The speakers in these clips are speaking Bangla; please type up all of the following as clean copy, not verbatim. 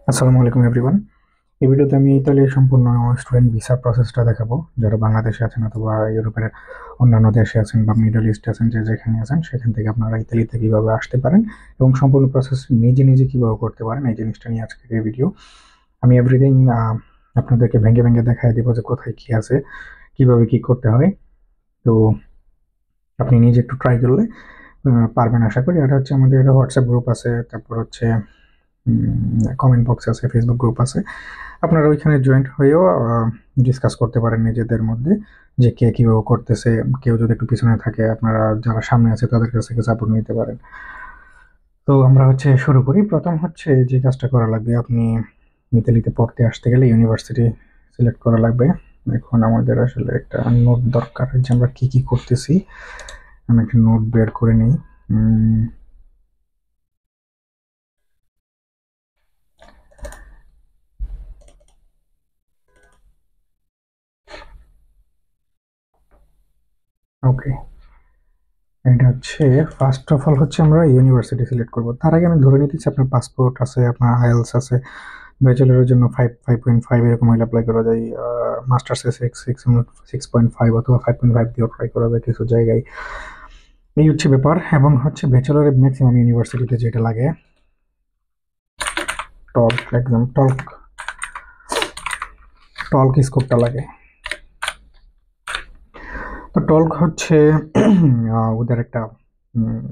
আসসালামু আলাইকুম এভরিওয়ান। এই ভিডিওতে আমি ইতালির সম্পূর্ণ স্টুডেন্ট ভিসা প্রসেসটা দেখাবো। যারা বাংলাদেশে আছেন অথবা ইউরোপের অন্যান্য দেশে আছেন বা মিডল ইস্টে আছেন, যে যেখানে আছেন সেখান থেকে আপনারা ইতালিতে কিভাবে আসতে পারেন এবং সম্পূর্ণ প্রসেস নিজে নিজে কিভাবে করতে পারেন, এই জিনিসটা নিয়ে আজকের এই ভিডিও। আমি এভরিথিং আপনাদেরকে ভেঙে ভেঙে দেখাই দিব যে কোথায় কি আছে, কিভাবে কি করতে হয়। তো আপনি নিজে একটু ট্রাই করলে পারবেন আশা করি। আর হচ্ছে আমাদের হোয়াটসঅ্যাপ গ্রুপ আছে, তারপর হচ্ছে কমেন্ট বক্স আছে, ফেসবুক গ্রুপ আছে। আপনারা ওইখানে জয়েন্ট হয়েও ডিসকাস করতে পারেন নিজেদের মধ্যে যে কে কীভাবে করতেছে। কেউ যদি একটু পিছনে থাকে, আপনারা যারা সামনে আছে তাদের কাছ থেকে সাপোর্ট নিতে পারেন। তো আমরা হচ্ছে শুরু করি। প্রথম হচ্ছে যে কাজটা করা লাগবে, আপনি ইতালিতে পড়তে আসতে গেলে ইউনিভার্সিটি সিলেক্ট করা লাগবে। এখন আমাদের আসলে একটা নোট দরকার যে আমরা কি কি করতেছি। আমি একটা নোট বের করে নিই। ওকে, এটা হচ্ছে ফার্স্ট অফ অল হচ্ছে আমরা ইউনিভার্সিটি সিলেক্ট করব। তার আগে আমি ধরে নিতেছি আপনার পাসপোর্ট আছে, আপনার আইএলস আছে। ব্যাচেলরের জন্য 5.5 এরকম হলে অ্যাপ্লাই করা যায়। মাস্টার্সে 6.5 অথবা 5.5 দিয়েও ট্রাই করা যায় কিছু জায়গায়। এই হচ্ছে ব্যাপার। এবং হচ্ছে ব্যাচেলরের ম্যাক্সিমাম ইউনিভার্সিটিতে যেটা লাগে, টল্ক, একদম টল্ক টল্ক স্কোপটা লাগে। তো টল্ক হচ্ছে ওদের একটা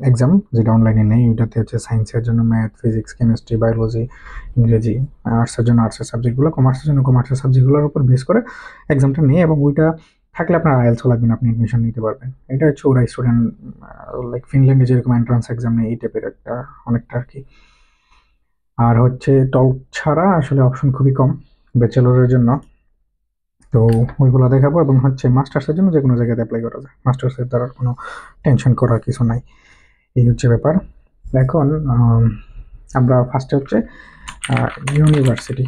এক্সাম, যেটা অনলাইনে নেই। ওইটাতে হচ্ছে সায়েন্সের জন্য ম্যাথ, ফিজিক্স, কেমিস্ট্রি, বায়োলজি, ইংরেজি। আর্টসের জন্য আর্টসের সাবজেক্টগুলো, কমার্সের জন্য কমার্সের সাবজেক্টগুলোর উপর বেস করে এক্সামটা নেই। এবং ওইটা থাকলে আপনার আইএলসও লাগবে না, আপনি এডমিশন নিতে পারবেন। এটা হচ্ছে ওরা স্টুডেন্ট লাইক ফিনল্যান্ডে যেরকম এন্ট্রান্স এক্সাম নেই, এই টাইপের একটা অনেকটা আর কি। আর হচ্ছে টল্ক ছাড়া আসলে অপশন খুবই কম ব্যাচেলরের জন্য। তো ওইগুলো দেখাবো। এবং হচ্ছে মাস্টার্সের জন্য যে কোনো জায়গাতে অ্যাপ্লাই করা যায়, মাস্টার্সের দ্বারা কোনো টেনশন করার কিছু নাই। এই হচ্ছে ব্যাপার। এখন আমরা ফার্স্টে হচ্ছে ইউনিভার্সিটি।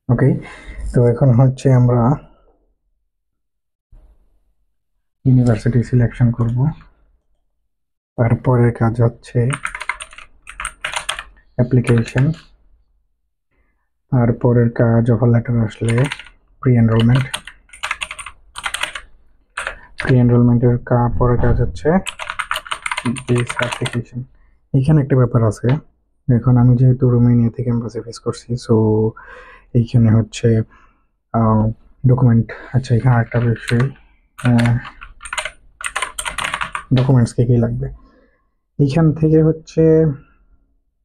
ওকে, তো এখন হচ্ছে আমরা ইউনিভার্সিটি সিলেকশন করব। তারপরে কাজ হচ্ছে অ্যাপ্লিকেশন। তারপরের কাজ অফার লেটার আসলে প্রি এনরোলমেন্ট। প্রি এনরোলমেন্টের পরের কাজ হচ্ছে বেস অ্যাপ্লিকেশন। এখানে একটা ব্যাপার আছে। এখন আমি যেহেতু রোমানিয়া থেকে এম্বাসি ফেস করছি, সো এইখানে হচ্ছে ডকুমেন্ট। আচ্ছা, এখানে একটা বিষয়, ডকুমেন্টস কি কি লাগবে। এইখান থেকে হচ্ছে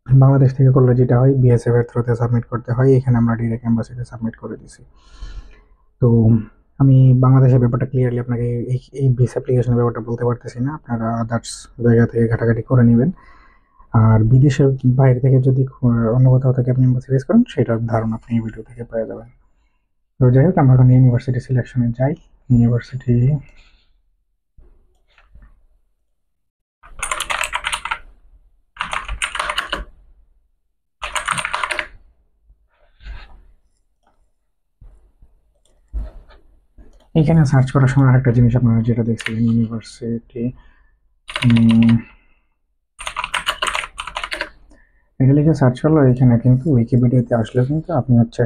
বাংলাদেশ থেকে করলে যেটা হয়, বিএসএফ এর থ্রুতে সাবমিট করতে হয়। এখানে আমরা ডিরেক্ট এম্বাসিতে সাবমিট করে দিছি। তো আমি বাংলাদেশের ব্যাপারটা ক্লিয়ারলি আপনাকে এই ভিসা অ্যাপ্লিকেশনের ব্যাপারটা বলতে পারতেছি না, আপনারা আদার্স জায়গা থেকে ঘাটাঘাটি করে নেবেন। আর বিদেশের বাইরে থেকে যদি অন্য কোথাও থেকে আপনি এম্বাসি ফেস করেন, সেটার ধারণা আপনি এই ভিডিও থেকে পেয়ে যাবেন। তো যাই হোক, আমরা এখন ইউনিভার্সিটি সিলেকশনে যাই। ইউনিভার্সিটি, এখানে সার্চ করার সময় আরেকটা জিনিস আপনারা যেটা দেখছিলেন, ইউনিভার্সিটি, এটা লিখে সার্চ করলো, এখানে কিন্তু উইকিপিডিয়াতে আসলে কিন্তু আপনি হচ্ছে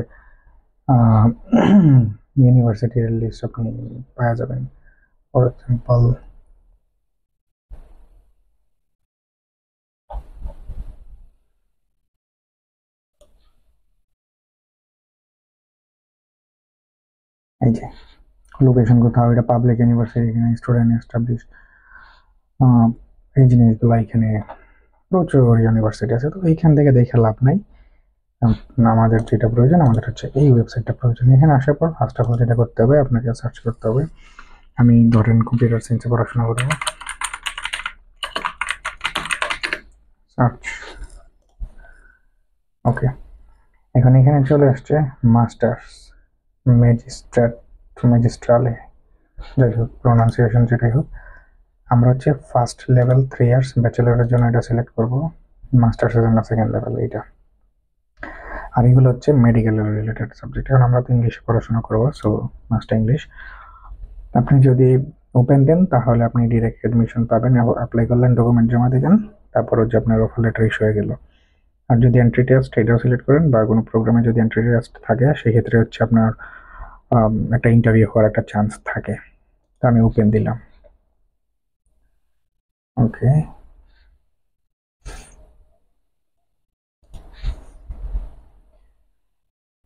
ইউনিভার্সিটির লিস্ট আপনি পাওয়া যাবেন। ফর এক্সাম্পল, এই যে লোকেশন কোথাও, এটা পাবলিক ইউনিভার্সিটি, এখানে স্টুডেন্ট এস্টাবলিশ, এই জিনিসগুলো এখানে প্রচুর ইউনিভার্সিটি আছে। তো এইখান থেকে দেখে লাভ নাই। আমাদের যেটা প্রয়োজন, আমাদের হচ্ছে এই ওয়েবসাইটটা প্রয়োজন। এখানে আসার পর ফার্স্ট অফ অল যেটা করতে হবে, আপনাকে সার্চ করতে হবে। আমি ধরেন কম্পিউটার সায়েন্সে পড়াশোনা করবো, সার্চ। ওকে, এখন এখানে চলে আসছে মাস্টার্স ম্যাজিস্ট্রেট, ম্যাজিস্ট্রালে, যাই হোক প্রোনাউন্সিয়েশন যেটাই হোক। আমরা হচ্ছে ফার্স্ট লেভেল 3 ইয়ার্স, ব্যাচেলরের জন্য এটা সিলেক্ট করবো, মাস্টার্সের জন্য সেকেন্ড লেভেল এইটা। আর এগুলো হচ্ছে মেডিকেল রিলেটেড সাবজেক্ট। এখন আমরা তো ইংলিশে পড়াশোনা করবো, সো মাস্টার ইংলিশ। আপনি যদি ওপেন দেন, তাহলে আপনি ডিরেক্ট অ্যাডমিশন পাবেন। অ্যাপ্লাই করলেন, ডকুমেন্ট জমা দিলেন, তারপর হচ্ছে আপনার অফার লেটার ইস্যু হয়ে গেল। আর যদি এন্ট্রি টেস্ট এটাও সিলেক্ট করেন বা কোনো প্রোগ্রামে যদি এন্ট্রি টেস্ট থাকে, সেক্ষেত্রে হচ্ছে আপনার একটা ইন্টারভিউ হওয়ার একটা চান্স থাকে। তো আমি ওপেন দিলাম। ওকে,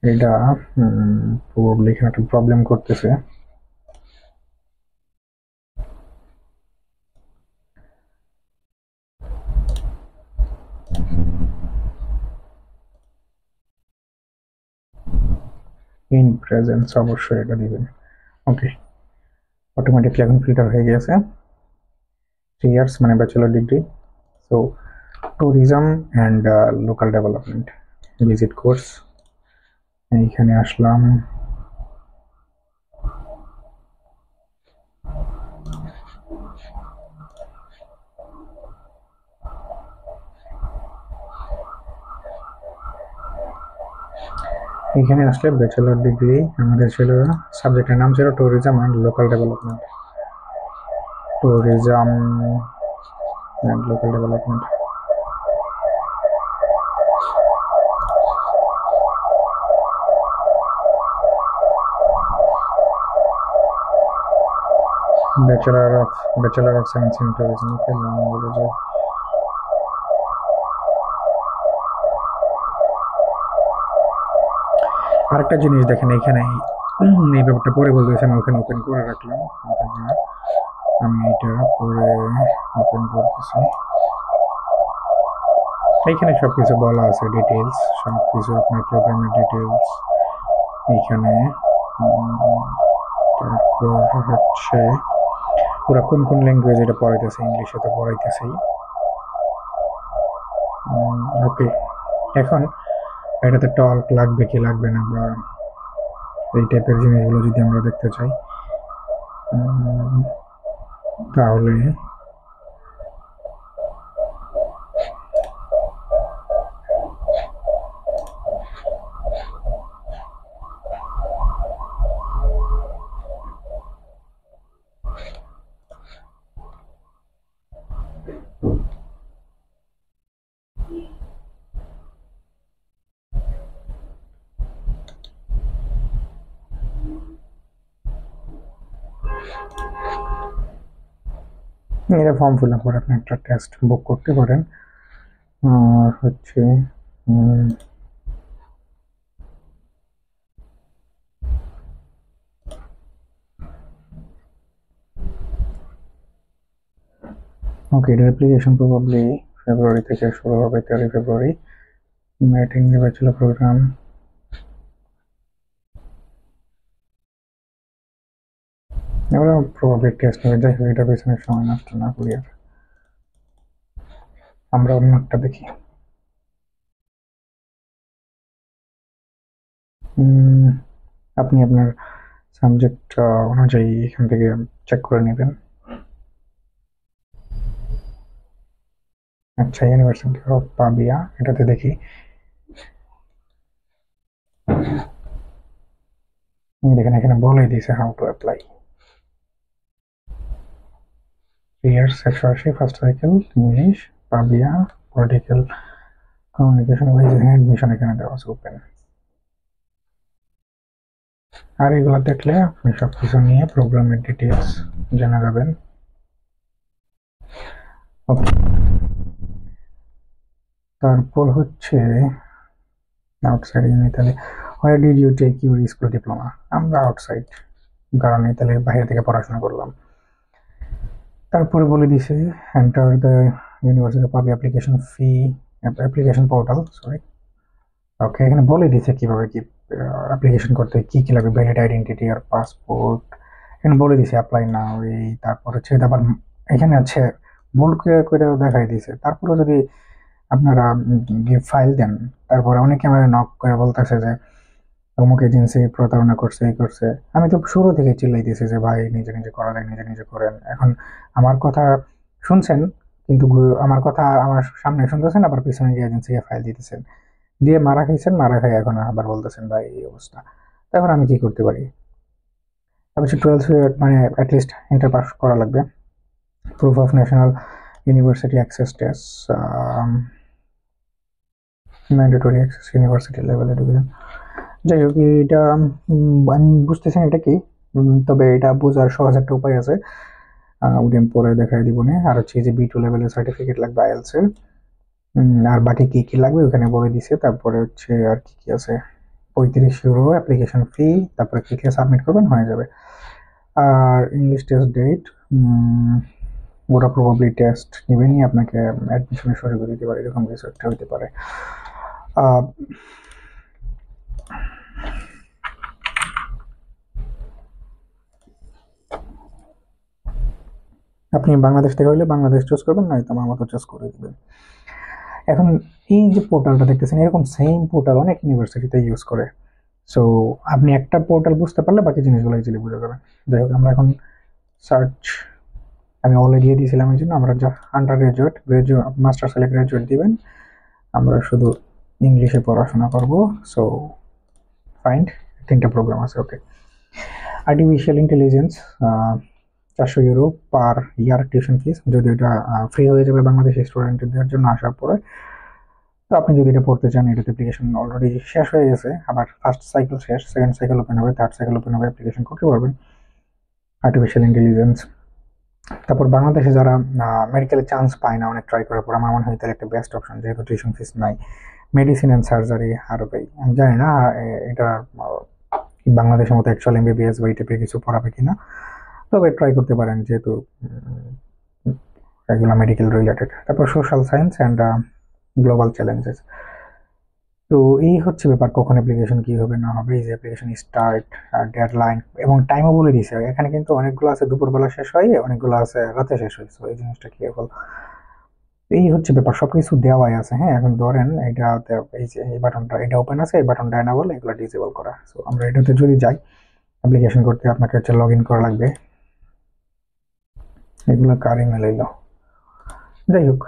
এটা প্রবাবলি এখানে একটা প্রবলেম করতেছে। ইন প্রেজেন্স অবশ্যই এটা দিবেন। ওকে, অটোমেটিকলি এখন ফিল্টার হয়ে গেছে। 3 ইয়ার্স মানে bachelor degree. So tourism and local development visit course, এইখানে আসলাম। এখানে আসলে ব্যাচেলর ডিগ্রি আমাদের ছিল, সাবজেক্টের নাম ছিল tourism and local development. Tourism and local development. Bachelor of science in tourism. Okay, language. আরেকটা জিনিস দেখেন এখানে, এই ব্যাপারটা পরে বলতেছি, আমি ওখানে ওপেন করে রাখলাম। আমি এটা পরে ওপেন করতেছি। এইখানে সবকিছু বলা আছে, ডিটেলস সবকিছু, আপনার প্রোগ্রামের ডিটেলস এইখানে। তারপর হচ্ছে ওরা কোন কোন ল্যাঙ্গুয়েজ এটা পড়াইতেছে, ইংলিশে তো পড়াইতেছেই। ওকে, এখন এটাতে টল্ক লাগবে কি লাগবে না, বা এই টাইপের জিনিসগুলো যদি আমরা দেখতে চাই, তাহলে এটা ফর্ম ফিল আপ করে আপনি একটা টেস্ট বুক করতে পারেন। আর হচ্ছে ওকে, এটার অ্যাপ্লিকেশন প্রবাবলি ফেব্রুয়ারি থেকে শুরু হবে, 13 ফেব্রুয়ারি। মেটিং দি ব্যাচেলর প্রোগ্রাম। এবার প্রবাবলি টেস্ট নেবে। যাই হোক, এটার পেছনে সময় নষ্ট না করি, আর আমরা অন্য একটা দেখি। আপনি আপনার সাবজেক্ট অনুযায়ী এখান থেকে চেক করে নেবেন। আচ্ছা, ইউনিভার্সিটি অফ পাবিয়া, এটাতে দেখি। দেখেন এখানে বলে দিয়েছে how to apply. 3 years, 180, first cycle, English, Pavia, political communication wise, admission এখানে দেওয়া আছে ওপেন। আর এগুলো দেখলে আপনি সবকিছু নিয়ে প্রোগ্রামের ডিটেলস জানা যাবেন। ওকে, তারপর হচ্ছে outside in Italy, where did you take your school diploma? আমরা আউটসাইড, কারণ ইতালির বাইরে থেকে পড়াশোনা করলাম। তারপরে বলে দিছে enter the university public application fee, application portal, sorry. Okay, এখানে বলে দিছে কিভাবে কি অ্যাপ্লিকেশন করতে, কি কি লাগবে, ভ্যালিড আইডেন্টিটি আর পাসপোর্ট। এখানে বলে দিছে অ্যাপ্লাই নাও। এই তারপর হচ্ছে, তারপর এখানে আছে বোল্ড করে দেখাই দিছে। তারপরে যদি আপনারা ফাইল দেন, তারপরে অনেকে আমার নক করে বলতেছে যে অমুক এজেন্সি প্রতারণা করছে, এই করছে। আমি তো শুরু থেকে চিল্লাইতেছি যে ভাই নিজে নিজে করা যায়, নিজে নিজে করেন। এখন আমার কথা শুনছেন, কিন্তু আমার কথা আমার সামনে শুনতেছেন, আবার পিছনে গিয়ে এজেন্সিকে ফাইল দিতেছেন, দিয়ে মারা খাইছেন, মারা খাই এখন আবার বলতেছেন ভাই এই অবস্থা। এখন আমি কি করতে পারি? অবশ্যই 12 মানে অ্যাটলিস্ট ইন্টার পাস করা লাগবে। Proof of national university access test, mandatory access university level education. যাই হোক, এটা আমি বুঝতেছি না এটা কি, তবে এটা বোঝার সহজ একটা উপায় আছে, ওটা আমি পরে দেখাই দিব না। আর হচ্ছে যে B2 লেভেলের সার্টিফিকেট লাগবে IELTS এর, আর বাকি কি কি লাগবে ওখানে বলে দিছে। তারপরে হচ্ছে আর কি কি আছে, 35 ইউরো অ্যাপ্লিকেশন ফি, তারপরে কি কি সাবমিট করবেন হয়ে যাবে। আর ইংলিশ টেস্ট ডেট, ওরা প্রবাবলি টেস্ট নেবেনই, আপনাকে অ্যাডমিশনের সুযোগ দিতে পারে, এরকম কিছু একটা হতে পারে। আপনি বাংলাদেশ থেকে হলে বাংলাদেশ চুজ করবেন, নয়তো আমার মতো চুজ করে দিবেন। এখন এই যে পোর্টালটা দেখতেছেন, এরকম সেম পোর্টাল অনেক ইউনিভার্সিটিতে ইউজ করে। সো আপনি একটা পোর্টাল বুঝতে পারলে বাকি জিনিসগুলো ইজিলি বুঝে যাবেন। যাই হোক, আমরা এখন সার্চ, আমি অলরেডি দিয়ে দিয়েছিলাম, এই জন্য আমরা যা আন্ডার গ্রাজুয়েট, মাস্টার্স হলে গ্রাজুয়েট দিবেন, আমরা শুধু ইংলিশে পড়াশোনা করব। সো ফাইন্ড, 3টা প্রোগ্রাম আছে। ওকে, আর্টিফিশিয়াল ইন্টেলিজেন্স, 400 ইউরো পার ইয়ার টিউশন ফিস, যদি এটা ফ্রি হয়ে যাবে বাংলাদেশি স্টুডেন্টদের জন্য আসার পরে। তো আপনি যদি এটা পড়তে চান, এটাতে অ্যাপ্লিকেশন অলরেডি শেষ হয়ে গেছে, আবার ফার্স্ট সাইকেল শেষ, সেকেন্ড সাইকেল ওপেন হবে, থার্ড সাইকেল ওপেন হবে, অ্যাপ্লিকেশন করতে পারবেন আর্টিফিশিয়াল ইন্টেলিজেন্স। তারপর বাংলাদেশে যারা মেডিকেলে চান্স পায় না, অনেক ট্রাই করার পর, আমার মনে হয় তাহলে একটা বেস্ট অপশন, যেহেতু টিউশন ফিস নাই। মেডিসিন অ্যান্ড সার্জারি হারবে, আমি জানি না এটা বাংলাদেশের মতো অ্যাকচুয়াল MBBS বা এই টাইপের কিছু পড়াবে কিনা, তবে ট্রাই করতে পারেন, যেহেতু এগুলো মেডিকেল রিলেটেড। তারপর social science and global challenges. তো এই হচ্ছে ব্যাপার, কখন অ্যাপ্লিকেশন কি হবে না হবে, এই যে অ্যাপ্লিকেশন স্টার্ট, ডেডলাইন এবং টাইমও বলে দিছে। এখানে কিন্তু অনেকগুলো আছে দুপুরবেলা শেষ হয়, অনেকগুলো আছে রাতে শেষ হয়, এই জিনিসটা কেয়ারফুল। এই হচ্ছে ব্যাপার, সবকিছু দেওয়াই আছে। হ্যাঁ, এখন ধরেন এইটাতে এই যে এই বাটনটা, এটা ওপেন আছে, এই বাটনটা এনেবল, এগুলো ডিসেবল করা। সো আমরা এটাতে যদি যাই, অ্যাপ্লিকেশন করতে আপনাকে হচ্ছে লগ ইন করা লাগবে। এগুলো কার ইমেল এলো, যাই হোক,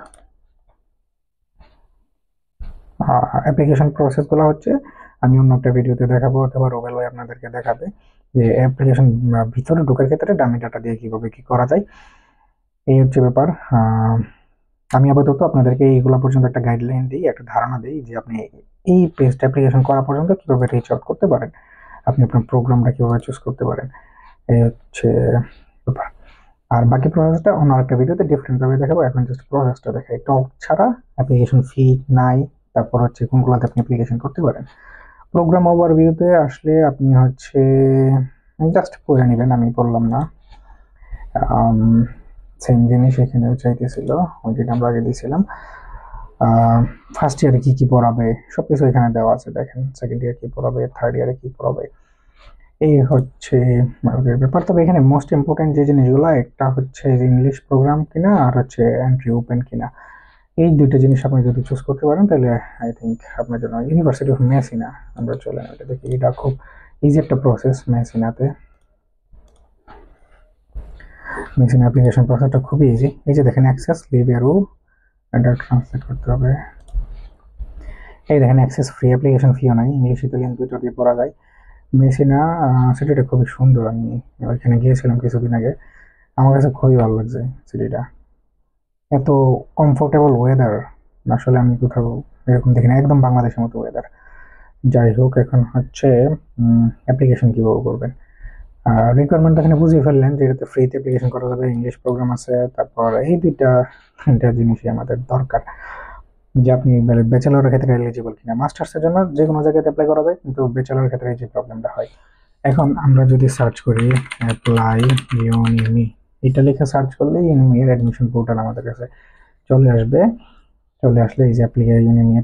অ্যাপ্লিকেশন প্রসেসগুলো হচ্ছে আমি অন্য একটা ভিডিওতে দেখাবো, অথবা রুবেল ভাই আপনাদেরকে দেখাবে যে অ্যাপ্লিকেশন ভিতরে ঢোকার ক্ষেত্রে ডামি ডাটা দিয়ে কিভাবে কি করা যায়। এই হচ্ছে ব্যাপার। আমি আপাতত আপনাদেরকে এইগুলো পর্যন্ত একটা গাইডলাইন দিই, একটা ধারণা দিই যে আপনি এই পেজটা অ্যাপ্লিকেশন করা পর্যন্ত কিভাবে রিচ আউট করতে পারেন, আপনি আপনার প্রোগ্রামটা কিভাবে চুজ করতে পারেন, এই হচ্ছে ব্যাপার। আর বাকি প্রসেসটা অন্য একটা ভিডিওতে ডিফারেন্ট ভাবে দেখাবো, এখন জাস্ট প্রসেসটা দেখাই। টক ছাড়া, অ্যাপ্লিকেশন ফি নাই, তারপর হচ্ছে কোনগুলোতে আপনি অ্যাপ্লিকেশন করতে পারেন। প্রোগ্রাম ওভারভিউতে আসলে আপনি হচ্ছে জাস্ট পড়ে নেবেন, আমি বললাম না। সেম জিনিস এখানেও চাইতেছিল, ওই যেটা আমরা আগে দিয়েছিলাম। ফার্স্ট ইয়ারে কি কি পড়াবে সবকিছু এখানে দেওয়া আছে, দেখেন। সেকেন্ড ইয়ার কি পড়াবে, থার্ড ইয়ারে কি পড়াবে, এই হচ্ছে ব্যাপার। তবে এখানে মোস্ট ইম্পর্টেন্ট যে জিনিসগুলো, একটা হচ্ছে ইংলিশ প্রোগ্রাম কিনা, আর হচ্ছে এন্ট্রি ওপেন কিনা। এই দুইটা জিনিস আপনি যদি চুজ করতে পারেন, তাহলে আই থিঙ্ক আপনার জন্য। ইউনিভার্সিটি অফ মেসিনা আমরা চলে এটা দেখি, এটা খুব ইজি একটা প্রসেস। মেসিনা অ্যাপ্লিকেশন প্রসেসটা খুবই ইজি। এই যে দেখেন, অ্যাক্সেস লিভ এরো, এটা ট্রান্সলেট করতে হবে। এই দেখেন, অ্যাক্সেস ফ্রি, অ্যাপ্লিকেশন ফিও নাই, ইংলিশ ইতালিয়ান দুটো দিয়ে পড়া যায়। মেসিনা সিটিটা খুবই সুন্দর, আমি ওইখানে গিয়েছিলাম কিছুদিন আগে, আমার কাছে খুবই ভালো লাগছে সিটিটা। এত কমফোর্টেবল ওয়েদার আসলে আমি কোথাও এরকম দেখি না, একদম বাংলাদেশের মতো ওয়েদার। যাই হোক, এখন হচ্ছে অ্যাপ্লিকেশন কীভাবে করবেন। রিকোয়ারমেন্ট এখানে বুঝিয়ে ফেললেন যে এটাতে ফ্রিতে অ্যাপ্লিকেশন করা যাবে, ইংলিশ প্রোগ্রাম আছে, তারপর এই তিনটা জিনিসই আমাদের দরকার, যে আপনি ব্যাচেলরের ক্ষেত্রে এলিজিবল কিনা। মাস্টার্সের জন্য যে কোনো জায়গাতে অ্যাপ্লাই করা যায়, কিন্তু ব্যাচেলরের ক্ষেত্রে এই যে প্রবলেমটা হয়। এখন আমরা যদি সার্চ করি অ্যাপ্লাই ইউনিমি, এটা লিখে সার্চ করলে ইউনিমির অ্যাডমিশন পোর্টাল আমাদের কাছে চলে আসবে। চলে আসলে এই যে ইউনিমি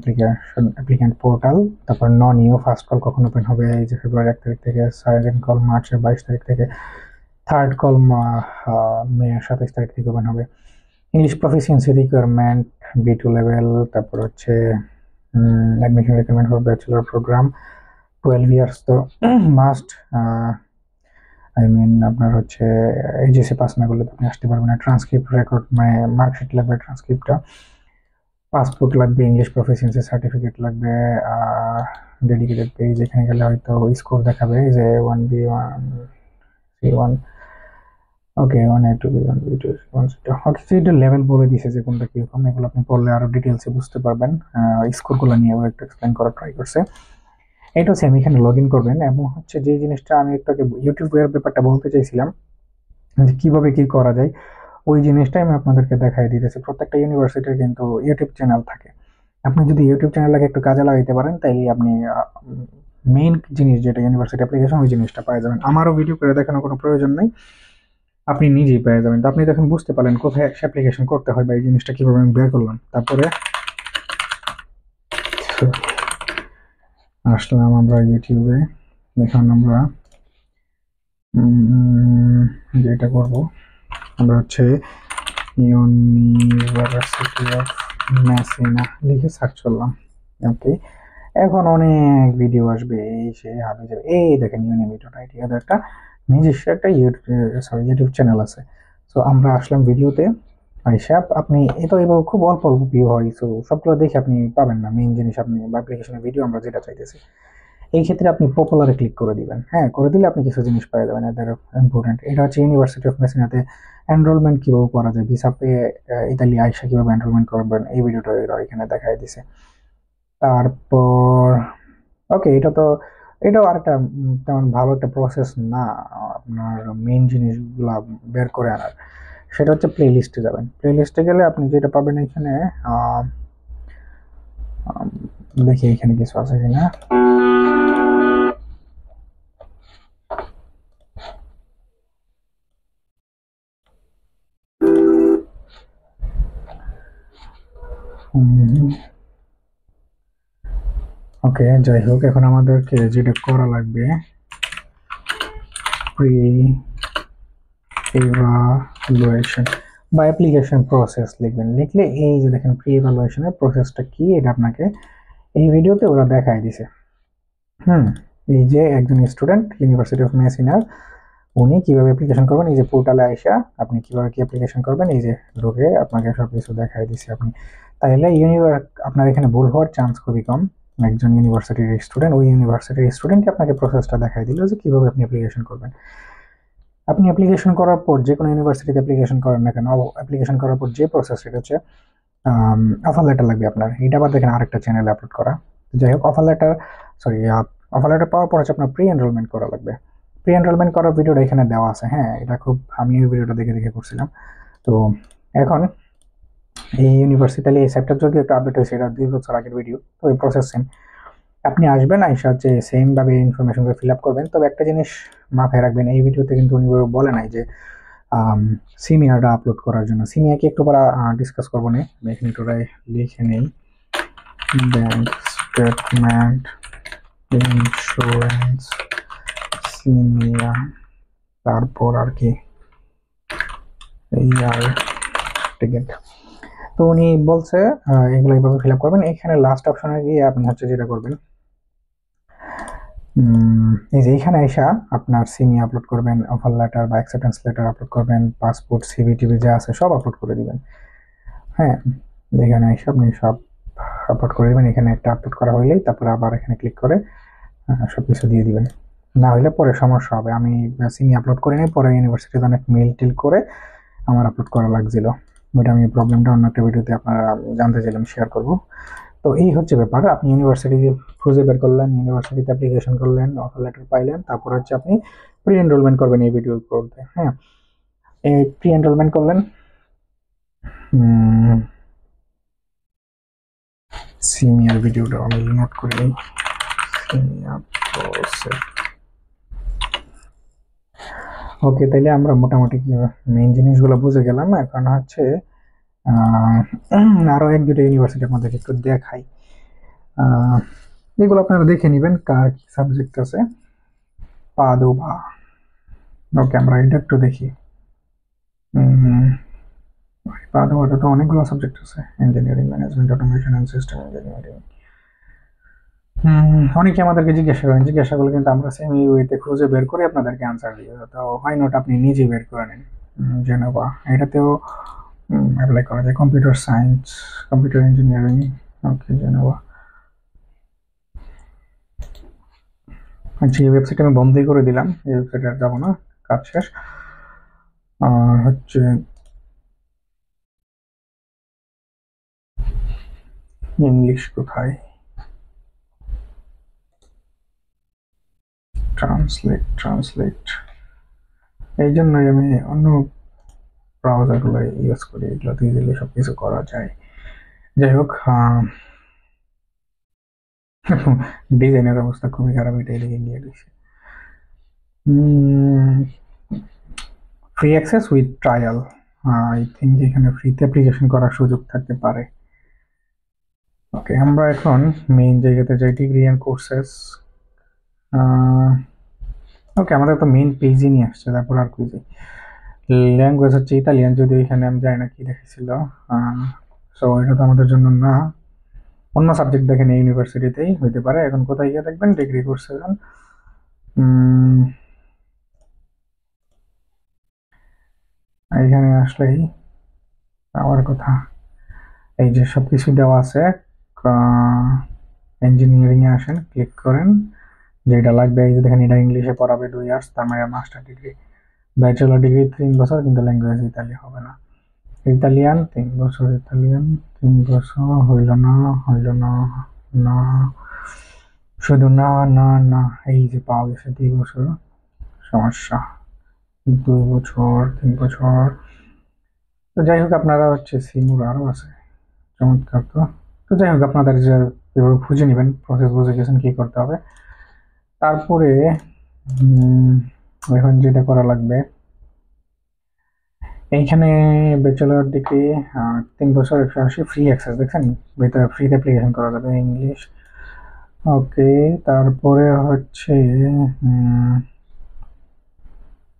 অ্যাপ্লিক্যান্ট পোর্টাল, তারপর নন ইউ ফার্স্ট কল কখন ওপেন হবে, এই যে ফেব্রুয়ারি 1 তারিখ থেকে, সেকেন্ড কল মার্চের 22 তারিখ থেকে, থার্ড কল মে 27 তারিখ থেকে ওপেন হবে। English proficiency requirement B2 level, তারপর হচ্ছে admission requirement for bachelor program 12 years তো মাস্ট। আপনার হচ্ছে এইচএসসি পাস না করলে আপনি আসতে পারবেন না। ট্রান্সক্রিপ্ট রেকর্ড, মানে মার্কশিট লাগবে, ট্রান্সক্রিপ্টটা। পাসপোর্ট লাগবে, ইংলিশ প্রফিসিয়েন্সি সার্টিফিকেট লাগবে, ডেডিকেটেড পেজ, এখানে গেলে হয়তো স্কোর দেখাবে যে 1B1 ওয়ান, ওকে 1A2 B1 B2 1C2। ওকে, এটা লেভেল বলে দিছে যে কোনটা কিরকম, এগুলো আপনি পড়লে আরো ডিটেলসে বুঝতে পারবেন। স্কোরগুলো নিয়ে আবার একটু এক্সপ্লেন করার ট্রাই করছে। এটা হচ্ছে আমি এখানে লগ ইন করবেন, এবং হচ্ছে যে জিনিসটা আমি একটু আগে ইউটিউবের ব্যাপারটা বলতে চাইছিলাম যে কিভাবে কি করা যায়, ওই জিনিসটাই আমি আপনাদেরকে দেখাই দিতেছি। প্রত্যেকটা ইউনিভার্সিটির কিন্তু ইউটিউব চ্যানেল থাকে। আপনি যদি ইউটিউব চ্যানেলটাকে একটু কাজে লাগাইতে পারেন, তাইলে আপনি মেইন জিনিস যেটা ইউনিভার্সিটি অ্যাপ্লিকেশন, ওই জিনিসটা পাওয়া যাবেন। আমারও ভিডিও করে দেখানোর কোনো প্রয়োজন নেই, আপনি নিজেই পেয়ে যাবেন। তো আপনি দেখুন বুঝতে পারলেন কোথায় অ্যাপ্লিকেশন করতে হয় বা এই জিনিসটা কিভাবে আমি বের করলাম। তারপরে আসলাম আমরা ইউটিউবে, দেখুন আমরা যেটা করব, আমরা হচ্ছে ইউনিভার্সিটি অফ মেসিনা লিখে সার্চ করলাম। ওকে, এখন অনেক ভিডিও আসবে, এই সে হাবি যাবে। এই দেখেন ইউনিভিডিওটা, ঠিক আছে, একটা নিজস্ব একটা ইউটিউব চ্যানেল আছে। সো আমরা আসলাম ভিডিওতে, আইসা আপনি এতো এবার খুব অল্প অল্প ভিউ হয়, সো সবগুলো দেখে আপনি পাবেন না মেইন জিনিস। আপনি বা অ্যাপ্লিকেশনের ভিডিও আমরা যেটা চাইতেছি, এই ক্ষেত্রে আপনি পপুলারে ক্লিক করে দিবেন। হ্যাঁ, করে দিলে আপনি কিছু জিনিস পেয়ে যাবেন, এদের ইম্পর্টেন্ট। এটা হচ্ছে ইউনিভার্সিটি অফ মেসিনাতে এনরোলমেন্ট কিভাবে করা যায়, ভিসা পেয়ে ইতালি আইসা কিভাবে এনরোলমেন্ট করবেন, এই ভিডিওটা এরা এখানে দেখাই দিছে। তারপর ওকে, এটাও আরেকটা তেমন ভালো একটা প্রসেস না আপনার মেইন জিনিসগুলা বের করে আনার। সেটা হচ্ছে প্লে লিস্টে যাবেন। প্লে লিস্টে গেলে আপনি যেটা পাবেন এখানে, দেখি এখানে কিছু আছে কিনা। ওকে, যাই হোক, এখন আমাদেরকে যেটা করা লাগবে, প্রি ইভালুয়েশন বা অ্যাপ্লিকেশন প্রসেস লিখবেন। লিখলে এই যে দেখেন প্রি ইভালুয়েশনের প্রসেসটা কি, এটা আপনাকে এই ভিডিওতে ওরা দেখাই দিছে। এই যে একজন স্টুডেন্ট ইউনিভার্সিটি অফ মেসিনার, উনি কিভাবে অ্যাপ্লিকেশন করবেন, এই যে পোর্টালে আইসা আপনি কিভাবে কি অ্যাপ্লিকেশন করবেন, এই যে ঢুকে আপনাকে সবকিছু দেখাই দিছে। আপনি তাইলে আপনার এখানে ভুল হওয়ার চান্স খুবই কম। একজন ইউনিভার্সিটির স্টুডেন্ট, ওই ইউনিভার্সিটির স্টুডেন্টই আপনাকে প্রসেসটা দেখাই দিল যে কিভাবে আপনি অ্যাপ্লিকেশন করবেন। আপনি অ্যাপ্লিকেশন করার পর যে কোনো ইউনিভার্সিটিতে অ্যাপ্লিকেশন করেন না কেন, অ্যাপ্লিকেশন করার পর যে প্রসেস, সেটা হচ্ছে অফার লেটার লাগবে আপনার। এটা আবার দেখেন আরেকটা চ্যানেলে আপলোড করা। যাই হোক, অফার লেটার পাওয়ার পর হচ্ছে আপনার প্রি এনরোলমেন্ট করা লাগবে। প্রি এনরোলমেন্ট করার ভিডিওটা এখানে দেওয়া আছে। হ্যাঁ, এটা খুব আমি এই ভিডিওটা দেখে দেখে করছিলাম। তো এখন এই ইউনিভার্সিটি এই সেক্টর যদি একটা আপডেট হয়েছে, এটা 2 বছর আগের ভিডিও, তো এই প্রসেস সেম। আপনি আসবেন, আইসা হচ্ছে সেম ভাবে ইনফরমেশনগুলো ফিল আপ করবেন। তবে একটা জিনিস মাথায় রাখবেন, এই ভিডিওতে কিন্তু উনি বলে নাই যে সিমিয়ারটা আপলোড করার জন্য। সিমিয়াকে একটু পরে ডিসকাস করবো না, আমি এখানে একটু লিখে নেই, ব্যাংক স্টেটমেন্ট, ইন্স্যুরেন্স, সিমিয়া, তারপর আর কি এই আর টিকিট। তো উনি বলছে এগুলো এইভাবে ফিল আপ করবেন। এখানে লাস্ট অপশনে গিয়ে আপনি হচ্ছে যেটা করবেন, এই যে এখানে এসা আপনার সিমি আপলোড করবেন, অফার লেটার বা অ্যাকসেপ্টেন্স লেটার আপলোড করবেন, পাসপোর্ট, সিভি টিভি যা আছে সব আপলোড করে দিবেন। হ্যাঁ, এখানে এসে আপনি সব আপলোড করে দেবেন। এখানে একটা আপলোড করা হইলেই তারপরে আবার এখানে ক্লিক করে সব কিছু দিয়ে দিবেন। না হলে পরে সমস্যা হবে। আমি সিমি আপলোড করে নিই, পরে ইউনিভার্সিটিতে অনেক মেল টিল করে আমার আপলোড করা লাগছিল। ওইটা আমি প্রবলেমটা অন্য একটা ভিডিওতে আপনারা জানতে চাইলাম, শেয়ার করব। তো এই হচ্ছে ব্যাপার। আপনি ইউনিভার্সিটি খুঁজে বের করলেন, ইউনিভার্সিটিতে অ্যাপ্লিকেশন করলেন, অফার লেটার পাইলেন, তারপর হচ্ছে আপনি প্রি এনরোলমেন্ট করবেন এই ভিডিও করতে। হ্যাঁ, এই প্রি এনরোলমেন্ট করলেন, সিনিয়র ভিডিওটা আমি নোট করে নিই, সিনিয়র প্রসেস। ওকে, তাইলে আমরা মোটামুটি মেইন জিনিসগুলো বুঝে গেলাম। এখন হচ্ছে আরো 1-2টা ইউনিভার্সিটি আপনাদেরকে একটু দেখাই। এগুলো আপনারা দেখে নেবেন কার কি সাবজেক্ট আছে। পাদুবা, ওকে, আমরা এটা একটু দেখি। পাদুবাটা তো অনেকগুলো সাবজেক্ট আছে, engineering, management, automation and system engineering. অনেকে আমাদেরকে জিজ্ঞাসা করলে কিন্তু আমরা সেম ওয়েতে খুঁজে বের করে আপনাদেরকে আনসার দিই। তো হোয়াই নট আপনি নিজে বের করে নিন। জেনেভা, এটাতেও অ্যাপ্লাই করা যায়। কম্পিউটার সায়েন্স, কম্পিউটার ইঞ্জিনিয়ারিং, ওকে, জেনেভা। আচ্ছা, এই ওয়েবসাইট আমি বন্ধই করে দিলাম, এই ওয়েবসাইটে আর যাবো না, কাজ শেষ। আর হচ্ছে ইংলিশ কোথায়, ট্রান্সলেট এই জন্যই আমি অন্য ব্রাউজারগুলো ইউজ করি, এগুলোতে ইজিলি সবকিছু করা যায়। যাই হোক, ডিজাইনের অবস্থা খুবই খারাপ, এটাই লিখে নিয়ে দিচ্ছে। Free access with trial, I think এখানে ফ্রিতে অ্যাপ্লিকেশন করার সুযোগ থাকতে পারে। ওকে, আমরা এখন মেইন জায়গাতে যাই, ডিগ্রি অ্যান্ড কোর্সেস। ওকে, আমাদের তো মেইন পেজই নিয়ে আসছে, তারপর আর খুঁজি। ল্যাঙ্গুয়েজ হচ্ছে ইতালিয়ান, যদি এখানে আমি জানি না কি দেখেছিল, সো এটা তো আমাদের জন্য না। অন্য সাবজেক্ট দেখেন এই ইউনিভার্সিটিতেই হইতে পারে। এখন কোথায় গিয়ে দেখবেন, ডিগ্রি কোর্সে যান। এখানে আসলেই আমার কথা, এই যে সব কিছু দেওয়া আছে। ইঞ্জিনিয়ারিংয়ে আসেন, ক্লিক করেন, যেটা লাগবে। এই যে দেখেন, এটা ইংলিশে পড়াবে 2 ইয়ার্স, তার মানে মাস্টার ডিগ্রি। ব্যাচেলর ডিগ্রি 3 বছর, কিন্তু ল্যাঙ্গুয়েজ ইতালি হবে না। ইতালিয়ান 3 বছর, ইতালিয়ান 3 বছর, হইল না, না, শুধু না না না। এই যে পাওয়া গেছে 2 বছর, সমস্যা। 2 বছর, 3 বছর। তো যাই হোক, আপনারা হচ্ছে সিমুর আরও আছে, চমৎকার। তো যাই হোক, আপনাদের যে এভাবে খুঁজে নেবেন, প্রসেস বুঝে গেছেন কি করতে হবে। তারপরে এখন যেটা করা লাগবে, এইখানে ব্যাচেলর ডিগ্রি 3 বছর 180 ফ্রি অ্যাক্সেস, দেখছেন ভিতরে ফ্রিতে অ্যাপ্লিকেশন করা যাবে, ইংলিশ। ওকে, তারপরে হচ্ছে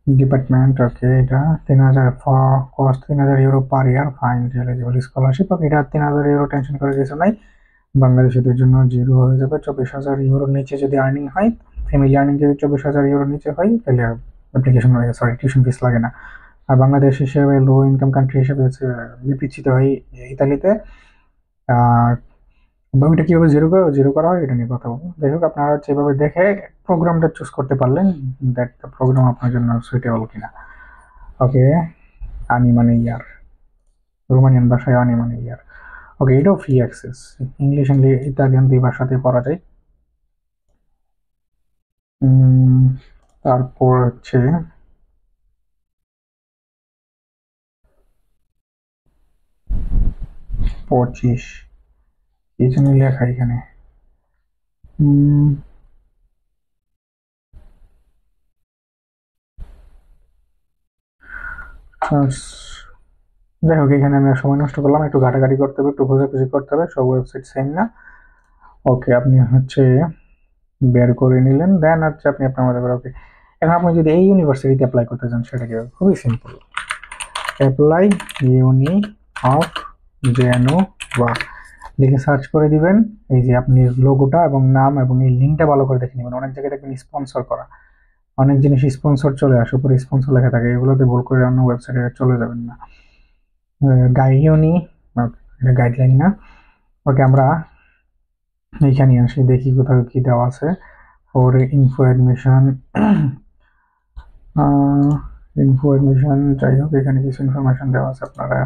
ডিপার্টমেন্ট। ওকে, এটা 3000 কস্ট 3000 ইউরো পার ইয়ার, ফাইন এলিজিবল স্কলারশিপ। ওকে, এটা 3000 ইউরো, টেনশন করে কিছু নাই। বাংলাদেশিদের জন্য 0 হয়ে যাবে। 24,000 ইউরোর নিচে যদি আর্নিং হয়, ফ্যামিলি আর্নিং যদি 24,000 ইউরোর নিচে হয়, তাহলে অ্যাপ্লিকেশন টিউশন ফিস লাগে না। আর বাংলাদেশ হিসেবে লো ইনকাম কান্ট্রি হিসেবে বিবেচিত হয় ইতালিতে। আর ওইটা কীভাবে জিরো করা হয়, এটা নিয়ে কথা বলবো। যাই হোক, আপনারা হচ্ছে এভাবে দেখে প্রোগ্রামটা চুজ করতে পারলেন, দ্যাট প্রোগ্রাম আপনার জন্য সুইটেবল কিনা। ওকে, আনি মানে ইয়ার, রোমানিয়ান ভাষায় আনি মানে ইয়ার। ওকে, এটাও ফ্রি অ্যাক্সেস, ইংলিশ ইতালিয়ান 2 ভাষাতে পড়া যায়। তারপর হচ্ছে 25, এই জন্য লেখা এখানে। যাই হোক, এখানে আমি সময় নষ্ট করলাম, একটু ঘাটাঘাটি করতে হবে, একটু খোঁজাখুঁজি করতে হবে, সব ওয়েবসাইট সেম না। ওকে, আপনি হচ্ছে বের করে নিলেন, দেন হচ্ছে আপনি আপনার মতো করে। ওকে, এখন আপনি যদি এই ইউনিভার্সিটিতে অ্যাপ্লাই করতে চান, সেটা কি খুবই simple. Apply uni of Genova লিখে সার্চ করে দিবেন। এই যে আপনি লোগোটা এবং নাম এবং এই লিঙ্কটা ভালো করে দেখে নেবেন। অনেক জায়গায় দেখবেন স্পন্সর করা, অনেক জিনিস স্পন্সর চলে আসে, উপরে স্পন্সর লেখা থাকে, এগুলোতে ভুল করে অন্য ওয়েবসাইটে চলে যাবেন না। গাইডলাইন, এটা গাইডলাইন না। ওকে, আমরা এইখানে আসি, দেখি কোথাও কি দেওয়া আছে। ফর ইনফো অ্যাডমিশন, যাই হোক, এখানে কিছু ইনফরমেশন দেওয়া আছে, আপনারা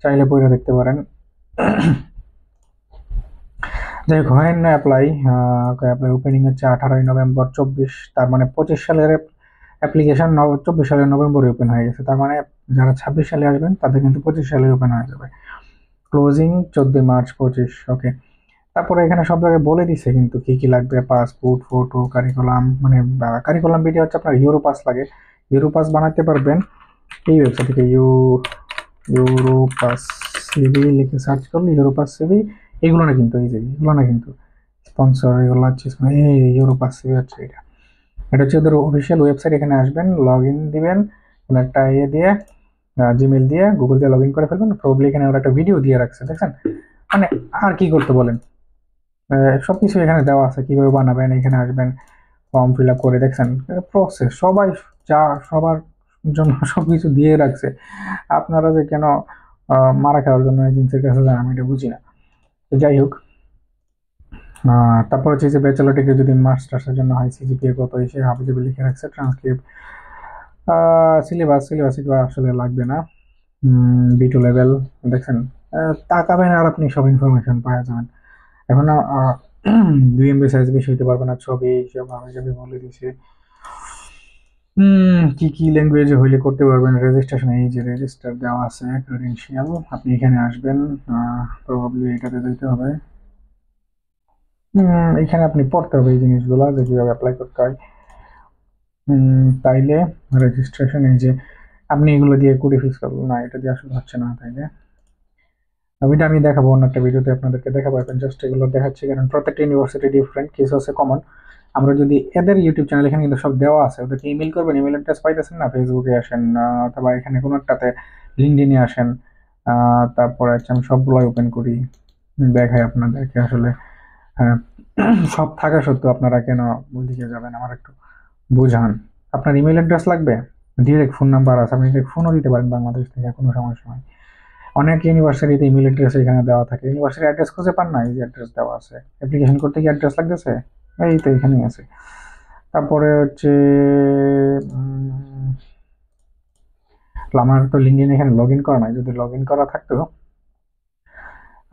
চাইলে পড়ে দেখতে পারেন। যাই হোক, হয় না অ্যাপ্লাই ওপেনিং হচ্ছে 18 নভেম্বর 24, তার মানে 25 সালের অ্যাপ্লিকেশন 24 সালের নভেম্বরে ওপেন হয়ে গেছে, তার মানে যারা 26 সালে আসবেন তাদের কিন্তু 25 সালে ওপেন হয়ে যাবে। Closing 14 March 25। ওকে, তারপরে এখানে সব জায়গায় বলে দিছে কিন্তু কি কি লাগবে, পাসপোর্ট, ফটো, কারিকুলাম। মানে কারিকুলাম ভিডিও হচ্ছে আপনার ইউরোপাস লাগে, ইউরোপাস বানাতে পারবেন এই ওয়েবসাইট থেকে। ইউরোপাস সিভি লিখে সার্চ করলে ইউরোপাস সিভি, এগুলো না কিন্তু, এই যে এগুলো না কিন্তু স্পন্সর, এগুলো হচ্ছে এই ইউরোপাস সিভি হচ্ছে এটা। এটা হচ্ছে ওদের অফিসিয়াল ওয়েবসাইট। এখানে আসবেন, লগ ইন দিবেন, কোনো একটা ইয়ে দিয়ে, জিমেল দিয়ে, গুগল দিয়ে লগ ইন করে ফেলবেন। প্রবলি এখানে ওরা একটা ভিডিও দিয়ে রাখছে, দেখছেন। মানে আর কি করতে বলেন, সবকিছু এখানে দেওয়া আছে, কিভাবে বানাবেন। এখানে আসবেন, ফর্ম ফিল আপ করে, দেখছেন প্রসেস সবাই যা সবার জন্য সবকিছু দিয়ে রাখছে। আপনারা যে কেন মারা খাওয়ার জন্য এজেন্সির কাছে যান, আমি এটা বুঝি না। তো যাই হোক, তারপর হচ্ছে যে ব্যাচেলর ডিগ্রি যদি মাস্টার্সের জন্য হয়, সিজিপিএ কত এসে হাবিজাবি লিখে রাখছে, ট্রান্সক্রিপ্ট সিলেবাস এগুলো আসলে লাগবে না। B2 লেভেল দেখছেন, তাকাবেন আর আপনি সব ইনফরমেশন পাওয়া যাবেন। এখন 2 MB সাইজ বেশি হইতে পারবে না, ছবি সব আমি যাবে বলে দিছি। কি কি ল্যাঙ্গুয়েজে হইলে করতে পারবেন রেজিস্ট্রেশন, এই যে রেজিস্টার দেওয়া আছে ক্রেডেনশিয়াল, আপনি এখানে আসবেন, প্রবাবলি এটাতে দিতে হবে। এখানে আপনি পড়তে হবে এই জিনিসগুলো যে কিভাবে অ্যাপ্লাই করতে হয়। তাইলে রেজিস্ট্রেশন, এই যে আপনি এগুলো দিয়ে করে ফিক্স করবো না, এটা দিয়ে আসলে হচ্ছে না। তাইলে ওইটা আমি দেখাবো অন্য একটা ভিডিওতে, আপনাদেরকে দেখাবো। এখন জাস্ট এগুলো দেখাচ্ছি কারণ প্রত্যেকটা ইউনিভার্সিটি ডিফারেন্ট, কিছু আছে কমন। আমরা যদি এদের ইউটিউব চ্যানেল, এখানে কিন্তু সব দেওয়া আছে, ওদেরকে ইমেল করবেন, ইমেল অ্যাড্রেস পাইতেছেন না, ফেসবুকে আসেন, অথবা এখানে কোনো একটাতে লিঙ্কডইনে আসেন। তারপরে হচ্ছে আমি সবগুলোই ওপেন করি, দেখাই আপনাদেরকে আসলে। হ্যাঁ, সব থাকা সত্ত্বেও আপনারা কেন ওইদিকে যাবেন, আমার একটু বুঝান। আপনার ইমেল অ্যাড্রেস লাগবে, ডিরেক্ট ফোন নাম্বার আছে, আপনি ডিরেক্ট ফোনও দিতে পারেন বাংলাদেশ থেকে, কোনো সমস্যা নাই। অনেক ইউনিভার্সিটিতে ইমেল অ্যাড্রেস এখানে দেওয়া থাকে, ইউনিভার্সিটি অ্যাড্রেস খুঁজে পান না, এই যে অ্যাড্রেস দেওয়া আছে। অ্যাপ্লিকেশন করতে কি অ্যাড্রেস লাগতেছে, এই তো এখানেই আছে। তারপরে হচ্ছে আমার তো লিঙ্কডিন এখানে লগ ইন করা নাই, যদি লগ ইন করা থাকতো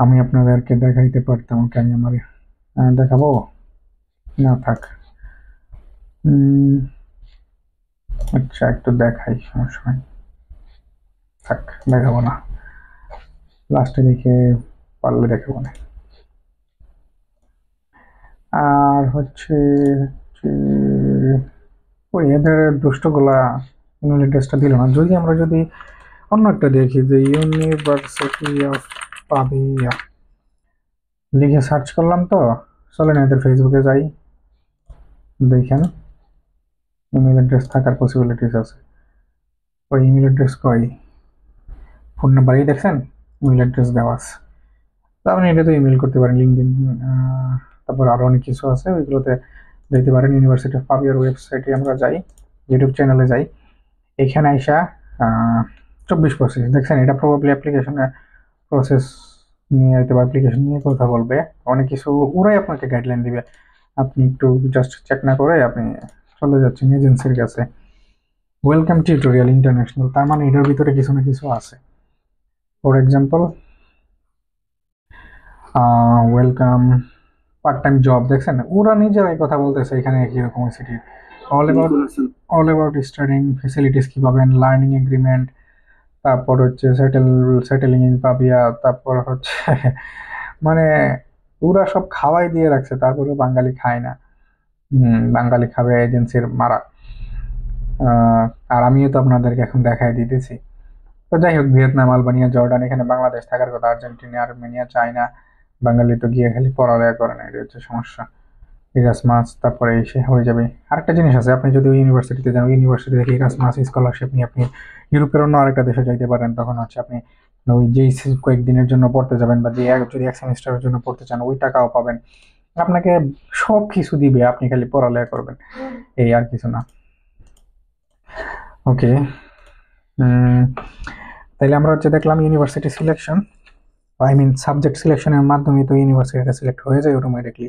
আমি আপনাদেরকে দেখাইতে পারতাম। ওকে, আমি আমার দেখাবো না, থাক। আচ্ছা, একটু দেখাই, সমস্যা নাই, থাক, দেখাবো না, লাস্টে দেখে পারলে দেখাবো না। আর হচ্ছে যে ওই এদের দুষ্টগুলা ইমেল অ্যাড্রেসটা দিল না। যদি অন্য একটা দেখি যে ইউনিভার্সিটি অফ পাভিয়া লিখে সার্চ করলাম, তো চলেন এদের ফেসবুকে যাই, দেখেন ইমেল অ্যাড্রেস থাকার পসিবিলিটিস আছে। ওই ইমেল অ্যাড্রেস কই, ফোন নাম্বার এই দেখছেন, ইমেল অ্যাড্রেস দেওয়া আছে। তো আপনি এটা তো ইমেল করতে পারেন, লিঙ্কডিন, তারপর আরো অনেক কিছু আছে, ওইগুলোতে যেতে পারেন। ইউনিভার্সিটি অফ পাভিয়ার ওয়েবসাইটে আমরা যাই, ইউটিউব চ্যানেলে যাই, এখানে আইসা 24 প্রসেস দেখছেন, এটা প্রবাবলি অ্যাপ্লিকেশনের প্রসেস নিয়ে হয়তো অ্যাপ্লিকেশন নিয়ে কথা বলবে, অনেক কিছু ওরাই আপনাকে গাইডলাইন দিবে। আপনি একটু জাস্ট চেক না করে আপনি চলে যাচ্ছেন এজেন্সির কাছে। ওয়েলকাম টিউটোরিয়াল ইন্টারন্যাশনাল, তার মানে এটার ভিতরে কিছু না কিছু আছে। For example, welcome part time job, দেখছেন ওরা নিজেরাই কথা বলতেছে এখানে একই রকম city. All about studying facilities কি পাবেন, লার্নিং এগ্রিমেন্ট, তারপর হচ্ছে সেটেলিং ইন পাবিয়া, তারপর হচ্ছে মানে ওরা সব খাওয়াই দিয়ে রাখছে, তারপরে বাঙালি খায় না। বাঙালি খাবে এজেন্সির মারা। আর আমিও তো আপনাদেরকে এখন দেখাই দিতেছি। তো যাই হোক, ভিয়েতনাম, আলবানিয়া, জর্ডান, এখানে বাংলাদেশ থাকার কথা, আর্জেন্টিনা, আর্মেনিয়া, চায়না, বাঙালি তো গিয়ে খালি পড়ালেখা করে না, এটা হচ্ছে সমস্যা। ইরাসমাস, তারপরে এসে হয়ে যাবে। আরেকটা জিনিস আছে, আপনি যদি ওই ইউনিভার্সিটিতে যান, ওই ইউনিভার্সিটি থেকে ইরাসমাস স্কলারশিপ নিয়ে আপনি ইউরোপের অন্য আরেকটা দেশে যাইতে পারেন। তখন হচ্ছে আপনি ওই যেই কয়েকদিনের জন্য পড়তে যাবেন, বা যে যদি এক সেমিস্টারের জন্য পড়তে চান, ওই টাকাও পাবেন। আপনাকে সব কিছু দিবে, আপনি খালি পড়ালেখা করবেন, এই আর কিছু না। ওকে, তাইলে আমরা হচ্ছে দেখলাম university selection, I mean subject সিলেকশনের মাধ্যমে তো ইউনিভার্সিটিটা সিলেক্ট হয়ে যায় অটোমেটিকলি।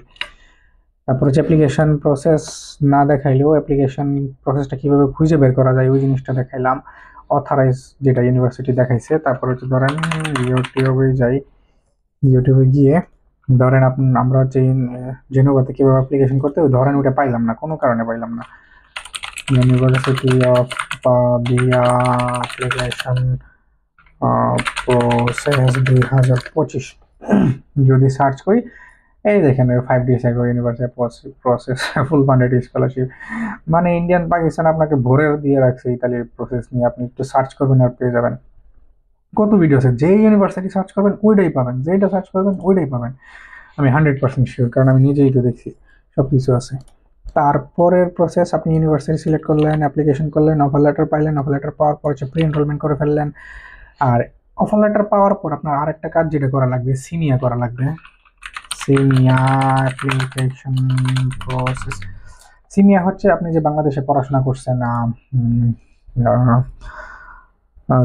তারপর হচ্ছে অ্যাপ্লিকেশন প্রসেস না দেখাইলেও অ্যাপ্লিকেশন প্রসেসটা কিভাবে খুঁজে বের করা যায় ওই জিনিসটা দেখাইলাম। অথরাইজ যেটা ইউনিভার্সিটি দেখাইছে। তারপর হচ্ছে ধরেন ইউটিউবে যাই, ইউটিউবে গিয়ে ধরেন আমরা হচ্ছে জেনোভাতে কিভাবে অ্যাপ্লিকেশন করতে হবে, ধরেন ওটা পাইলাম না, কোনো কারণে পাইলাম না। University of Pavia application process 2025 যদি সার্চ করি, এই দেখেন 5 days ago ইউনিভার্সিটি প্রসেস ফুল ফান্ডেড স্কলারশিপ, মানে ইন্ডিয়ান পাকিস্তান আপনাকে ভরে দিয়ে রাখছে ইতালির প্রসেস নিয়ে। আপনি একটু সার্চ করবেন আর পেয়ে যাবেন। কত ভিডিও আছে, যে ইউনিভার্সিটি সার্চ করবেন ওইটাই পাবেন, যেটা সার্চ করবেন ওইটাই পাবেন, আমি 100% শিওর, কারণ আমি নিজেই তো দেখছি, সব কিছু আছে। তারপরের প্রসেস, আপনি ইউনিভার্সিটি সিলেক্ট করলেন, অ্যাপ্লিকেশন করলেন, অফার লেটার পাইলেন, অফার লেটার পাওয়ার পর হচ্ছে প্রি এনরোলমেন্ট করে ফেললেন। আর অফার লেটার পাওয়ার পর আপনার আরেকটা কাজ যেটা করা লাগবে, সিনিয়া করা লাগবে। সিনিয়া অ্যাপ্লিকেশন প্রসেস, সিনিয়া হচ্ছে আপনি যে বাংলাদেশে পড়াশোনা করছেন,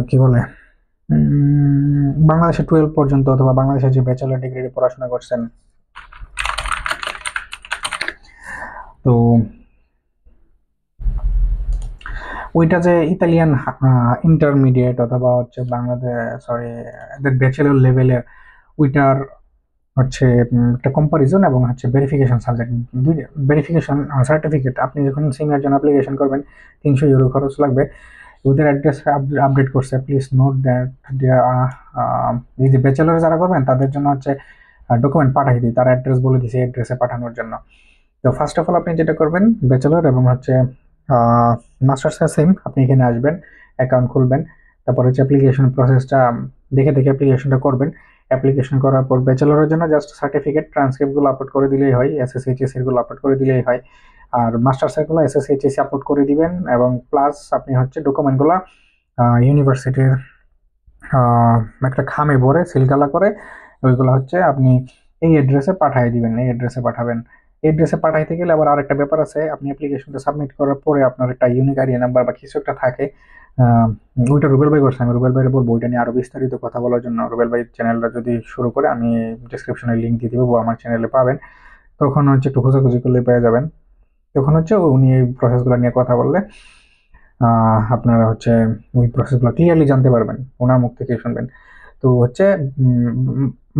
কি বলে, বাংলাদেশে 12 পর্যন্ত, অথবা বাংলাদেশে যে ব্যাচেলর ডিগ্রি পড়াশোনা করছেন, তো ওইটা যে ইতালিয়ান ইন্টারমিডিয়েট অথবা হচ্ছে বাংলাদেশ, সরি, এদের ব্যাচেলর লেভেলের, ওইটার হচ্ছে একটা কম্পারিজন এবং হচ্ছে ভেরিফিকেশন সাবজেক্ট, দুই ভেরিফিকেশন সার্টিফিকেট। আপনি যখন সিমের জন্য অ্যাপ্লিকেশন করবেন 300 ইউরো খরচ লাগবে। ওদের অ্যাড্রেস আপডেট করছে, প্লিজ নোট দ্যাট এই যে ব্যাচেলর যারা করবেন তাদের জন্য হচ্ছে ডকুমেন্ট পাঠাই দিই, তার অ্যাড্রেস বলে দিছে অ্যাড্রেসে পাঠানোর জন্য। তো ফার্স্ট অফ অল আপনি যেটা করবেন, ব্যাচেলর এবং হচ্ছে মাস্টার্স সেম, আপনি এখানে আসবেন, অ্যাকাউন্ট খুলবেন, তারপর হচ্ছে অ্যাপ্লিকেশন প্রসেসটা দেখে দেখে অ্যাপ্লিকেশনটা করবেন। অ্যাপ্লিকেশন করার পর ব্যাচেলরের জন্য জাস্ট সার্টিফিকেট ট্রান্সক্রিপ্টগুলো আপলোড করে দিলেই হয়, এসএসএইচএস এরগুলো আপলোড করে দিলেই হয়। আর মাস্টার্সেরগুলো এসএসএইচএস আপলোড করে দিবেন, এবং প্লাস আপনি হচ্ছে ডকুমেন্টগুলো ইউনিভার্সিটির একটা খামে ভরে সিলগালা করে ওইগুলো হচ্ছে আপনি এই অ্যাড্রেসে পাঠিয়ে দিবেন, এই অ্যাড্রেসে পাঠাবেন। এই অ্যাড্রেসে পাঠাইতে গেলে আবার আরেকটা ব্যাপার আছে, আপনি অ্যাপ্লিকেশনটা সাবমিট করার পরে আপনার একটা ইউনিক আইডি নাম্বার বা কিছু একটা থাকে। আহ, ওইটা রুবেল ভাই করছে, আমি রুবেল ভাইয়ের বলবো ওইটা নিয়ে আরো বিস্তারিত কথা বলার জন্য। রুবেল ভাই চ্যানেলটা যদি শুরু করে, আমি ডিসক্রিপশনে লিঙ্ক দিয়ে দিব, আমার চ্যানেলে পাবেন। তখন হচ্ছে একটু খোঁজাখুঁজি করলে পেয়ে যাবেন। তখন হচ্ছে উনি এই প্রসেসগুলো নিয়ে কথা বললে আপনারা হচ্ছে ওই প্রসেসগুলো ক্লিয়ারলি জানতে পারবেন, ওনার মুখ থেকে শুনবেন। তো হচ্ছে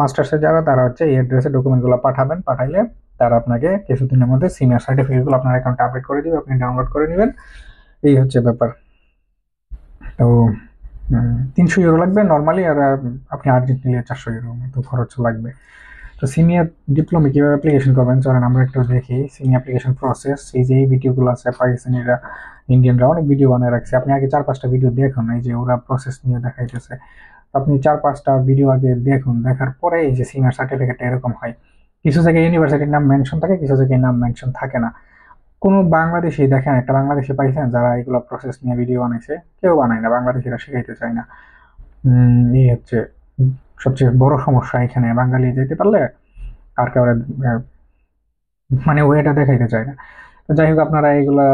মাস্টার্সে যারা, তারা হচ্ছে এই অ্যাড্রেসে ডকুমেন্টগুলো পাঠাবেন, পাঠাইলে তারা আপনাকে কিছুদিনের মধ্যে সিনিয়র সার্টিফিকেটগুলো আপনার অ্যাকাউন্টে আপডেট করে দিবে, আপনি ডাউনলোড করে নেবেন। এই হচ্ছে ব্যাপার। তো 300 ইউরো লাগবে নর্মালি, আর আপনি আর্জেন্ট নিলে 400 ইউরো মতো খরচ লাগবে। তো সিনিয়র ডিপ্লোমা কিভাবে অ্যাপ্লিকেশন করবেন চলেন আমরা একটু দেখি। সিনিয়র অ্যাপ্লিকেশন প্রসেস, এই যে এই ভিডিওগুলো আছে, পাকিস্তানিরা ইন্ডিয়ানরা অনেক ভিডিও বানায় রাখছে, আপনি আগে 4-5টা ভিডিও দেখুন, এই যে ওরা প্রসেস নিয়ে দেখাইতেছে। আপনি 4-5টা ভিডিও আগে দেখুন, দেখার পরে এই যে সিনিয়র সার্টিফিকেটটা এরকম হয়। কিছু জায়গায় ইউনিভার্সিটির নাম মেনশন থাকে, কিছু জায়গায় নাম মেনশন থাকে না। কোনো বাংলাদেশি দেখেন, একটা বাংলাদেশি পাইছেন যারা এগুলো প্রসেস নিয়ে ভিডিও বানাইছে? কেউ বানায় না, বাংলাদেশিরা শিখাইতে চায় না। এই হচ্ছে সবচেয়ে বড় সমস্যা এখানে, বাঙালি যেতে পারলে আর কেউ মানে ওয়েটা দেখাইতে চায় না। তো যাই হোক, আপনারা এগুলা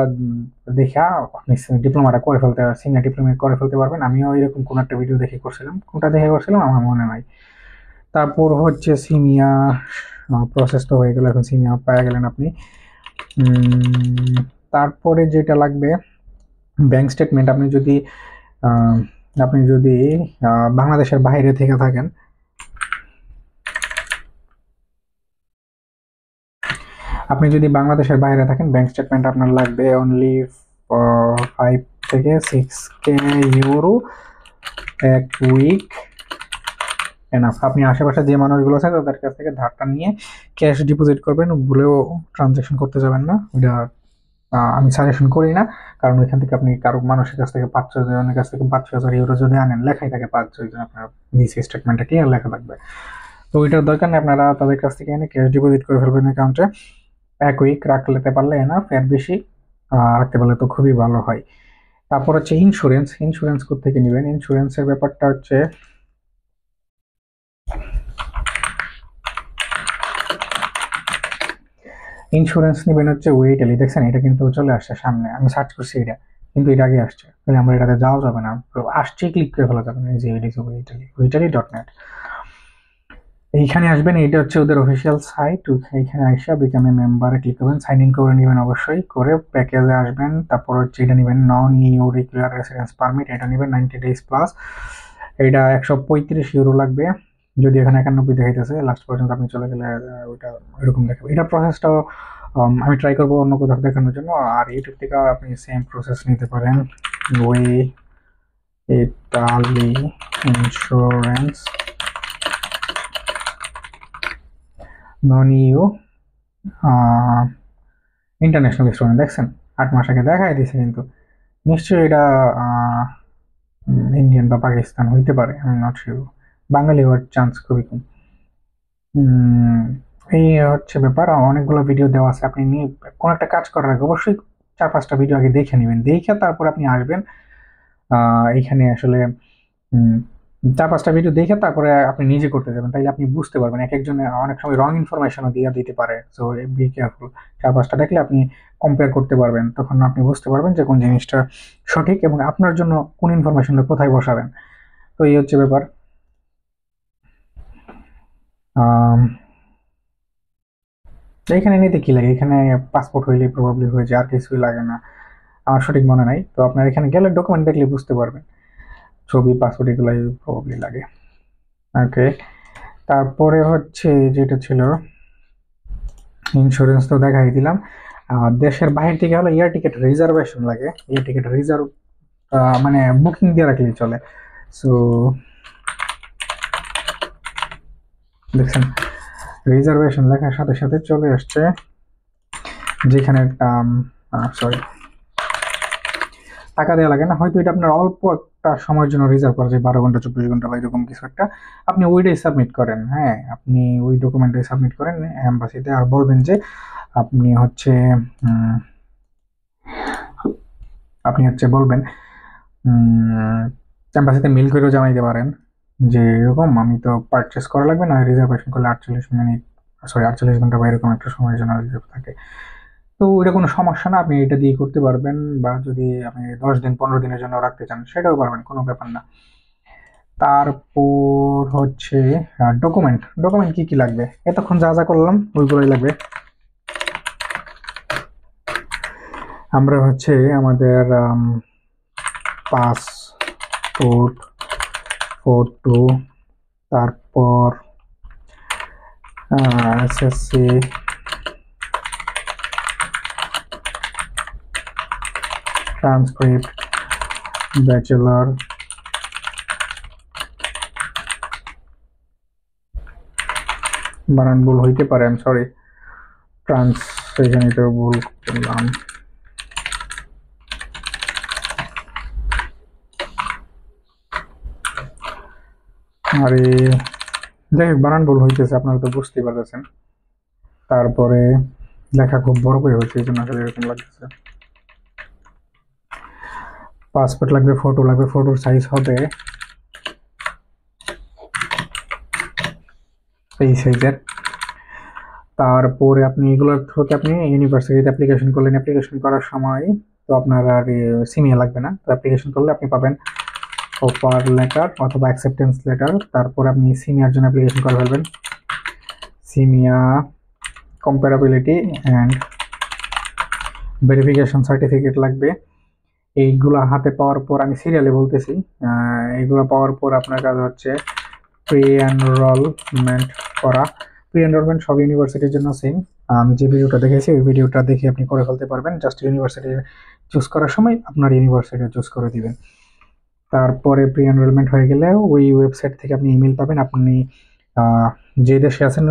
দেখা আপনি ডিপ্লোমাটা করে ফেলতে, সিনিয়র ডিপ্লোমা করে ফেলতে পারবেন। আমিও এরকম কোন একটা ভিডিও দেখে করছিলাম, কোনটা দেখে করছিলাম আমার মনে নাই। তারপর হচ্ছে সিনিয়র প্রসেস তো হয়ে গেল, এখন সিনিয়র পেয়ে গেলেন আপনি। তারপরে যেটা লাগবে ব্যাংক স্টেটমেন্ট। আহ, আপনি যদি বাংলাদেশের বাইরে থেকে থাকেন, আপনি যদি বাংলাদেশের বাইরে থাকেন, ব্যাংক স্টেটমেন্ট আপনার লাগবে অনলি 5 থেকে 6 ইউরো এক উইক এনাফ। আপনি আশেপাশে যে মানুষগুলো আছে তাদের কাছ থেকে ধারটা নিয়ে ক্যাশ ডিপোজিট করবেন, ভুলেও ট্রানজাকশন করতে যাবেন না। ওইটা আমি সাজেশন করি না, কারণ ওইখান থেকে আপনি কারো মানুষের কাছ থেকে 5-6 জনের কাছ থেকে 5-6 হাজার ইউরো যদি আনেন, লেখাই থাকে 5-6 জন, আপনার বিসি স্টেটমেন্টটা ক্লিয়ার লেখা থাকবে। তো ওইটার দরকার নেই, আপনারা তাদের কাছ থেকে এনে ক্যাশ ডিপোজিট করে ফেলবেন অ্যাকাউন্টে। এক উইক রাখতে পারলে এনাফ, এর বেশি রাখতে পারলে তো খুবই ভালো হয়। তারপর হচ্ছে ইন্স্যুরেন্স। ইন্স্যুরেন্স কোত্থেকে নেবেন? ইন্স্যুরেন্সের ব্যাপারটা হচ্ছে ইন্স্যুরেন্স নেবেন হচ্ছে ওয়েটালি, দেখছেন এটা কিন্তু চলে আসছে সামনে, আমি সার্চ করছি এটা, কিন্তু এটা আগে আসছে, তাহলে আমরা এটাতে যাওয়া যাবে না, আসছে ক্লিক করে ফেলা যাবে না। এই যে ওয়েটালি, ওয়েটালি.net, এইখানে আসবেন, এইটা হচ্ছে ওদের অফিসিয়াল সাইট। এইখানে আইসা বিকাম এ মেম্বারে ক্লিক করবেন, সাইন ইন করে নেবেন অবশ্যই, করে প্যাকেজে আসবেন। তারপর হচ্ছে এটা নেবেন নন ইউ রেগুলার রেসিডেন্স পারমিট, এটা নেবেন 90 days প্লাস। এটা 135 ইউরো লাগবে, যদি এখানে 91 দেখাইতেছে, লাস্ট পর্যন্ত আপনি চলে গেলে ওইটা এরকম দেখাবে। এটা প্রসেসটাও আমি ট্রাই করবো অন্য কোথাও দেখানোর জন্য। আর ইউটিউব থেকে আপনি সেম প্রসেস নিতে পারেন, way Italy insurance non EU international student, দেখছেন 8 মাস আগে দেখাই দিছে, কিন্তু নিশ্চয়ই এটা ইন্ডিয়ান বা পাকিস্তান হইতে পারে, আমি নট শিওর। বাঙালি হওয়ার চান্স খুবই কম। এই হচ্ছে ব্যাপার, অনেকগুলো ভিডিও দেওয়া আছে, আপনি নিয়ে কোনো একটা কাজ করার আগে অবশ্যই 4-5টা ভিডিও আগে দেখে নেবেন, দেখে তারপর আপনি আসবেন এইখানে আসলে 4-5টা ভিডিও দেখে তারপরে আপনি নিজে করতে যাবেন, তাইলে আপনি বুঝতে পারবেন। এক একজনে অনেক সময় রং ইনফরমেশনও দিয়ে দিতে পারে, সো বি কেয়ারফুল। 4-5টা দেখলে আপনি কম্পেয়ার করতে পারবেন, তখন আপনি বুঝতে পারবেন যে কোন জিনিসটা সঠিক এবং আপনার জন্য কোন ইনফরমেশনটা কোথায় বসাবেন। তো এই হচ্ছে ব্যাপার। আম, এখানে নিতে কি লাগে? এখানে পাসপোর্ট হইলে প্রবাবলি হয়ে যায়, আর কিছুই লাগে না। আমার সঠিক মনে নাই। তো আপনার এখানে গেলে ডকুমেন্ট দেখলে বুঝতে পারবেন, ছবি পাসপোর্ট এগুলাই প্রবাবলি লাগে। ওকে, তারপরে হচ্ছে যেটা ছিল ইন্স্যুরেন্স তো দেখাই দিলাম। দেশের বাইরে থেকে হলে এয়ার টিকিট রিজার্ভেশন লাগে, এয়ার টিকিট রিজার্ভ মানে বুকিং দিয়ে রাখলেই চলে। সো দেখছেন রিজার্ভেশন লেখার সাথে সাথে চলে আসছে যেখানে সরি টাকা দেওয়া লাগে না, হয়তো এটা আপনার অল্প একটা সময়ের জন্য রিজার্ভ করা যায়, 12 ঘন্টা 24 ঘন্টা বা এরকম কিছু একটা। আপনি ওইটাই সাবমিট করেন, হ্যাঁ আপনি ওই ডকুমেন্টটাই সাবমিট করেন এম্বাসিতে, আর বলবেন যে আপনি হচ্ছে বলবেন এম্বাসিতে মেল করেও জানাইতে পারেন যে এরকম আমি তো পারচেস করা লাগবে না, রিজার্ভেশন করলে 48 মিনিট, সরি 48 ঘন্টা বা এরকম একটা সময়ের জন্য রিজার্ভ থাকে। তো এটা কোনো সমস্যা না, আপনি এটা দিয়ে করতে পারবেন, বা যদি আপনি 10 দিন 15 দিনের জন্য রাখতে চান সেটাও পারবেন, কোনো ব্যাপার না। তারপর হচ্ছে ডকুমেন্ট, ডকুমেন্ট কি কি লাগবে, এতক্ষণ যা যা করলাম ওইগুলোই লাগবে। আমরা হচ্ছে আমাদের পাসপোর্ট ফটো, তারপর এসএসসি, ট্রান্সক্রিপ্ট, ব্যাচেলর, বানান ভুল হইতে পারে, আমি সরি, এখানে তো ভুল করলাম। আরে যাই হোক, বানান ভুল হইতেছে, আপনারা তো বুঝতেই পারতেছেন। তারপরে লেখা খুব বড় করে হয়েছে, এই জন্য আসলে এরকম লাগতেছে। পাসপোর্ট লাগবে, ফটো লাগবে, ফটোর সাইজ হবে এই সাইজের। তারপরে আপনি এগুলোর থ্রুতে আপনি ইউনিভার্সিটিতে অ্যাপ্লিকেশন করলেন, অ্যাপ্লিকেশন করার সময় তো আপনার আর সিমিয়া লাগবে না, তো অ্যাপ্লিকেশন করলে আপনি পাবেন অফার লেটার অথবা অ্যাকসেপ্টেন্স লেটার। তারপর আপনি সিমিয়ার জন্য অ্যাপ্লিকেশন করে ফেলবেন, সিমিয়া কম্পারেবিলিটি অ্যান্ড ভেরিফিকেশন সার্টিফিকেট লাগবে। এইগুলো হাতে পাওয়ার পর, আমি সিরিয়ালে বলতেছি, এইগুলো পাওয়ার পর আপনার কাজ হচ্ছে প্রি এনরোলমেন্ট করা। প্রি এনরোলমেন্ট সব ইউনিভার্সিটির জন্য সেম, আমি যে ভিডিওটা দেখেছি ওই ভিডিওটা দেখে আপনি করে ফেলতে পারবেন, জাস্ট ইউনিভার্সিটি চুজ করার সময় আপনার ইউনিভার্সিটি চুজ করে দিবেন। তারপরে প্রি এনরোলমেন্ট হয়ে গেলে ওই ওয়েবসাইট থেকে আপনি ইমেল পাবেন, আপনি যে দেশে আছেন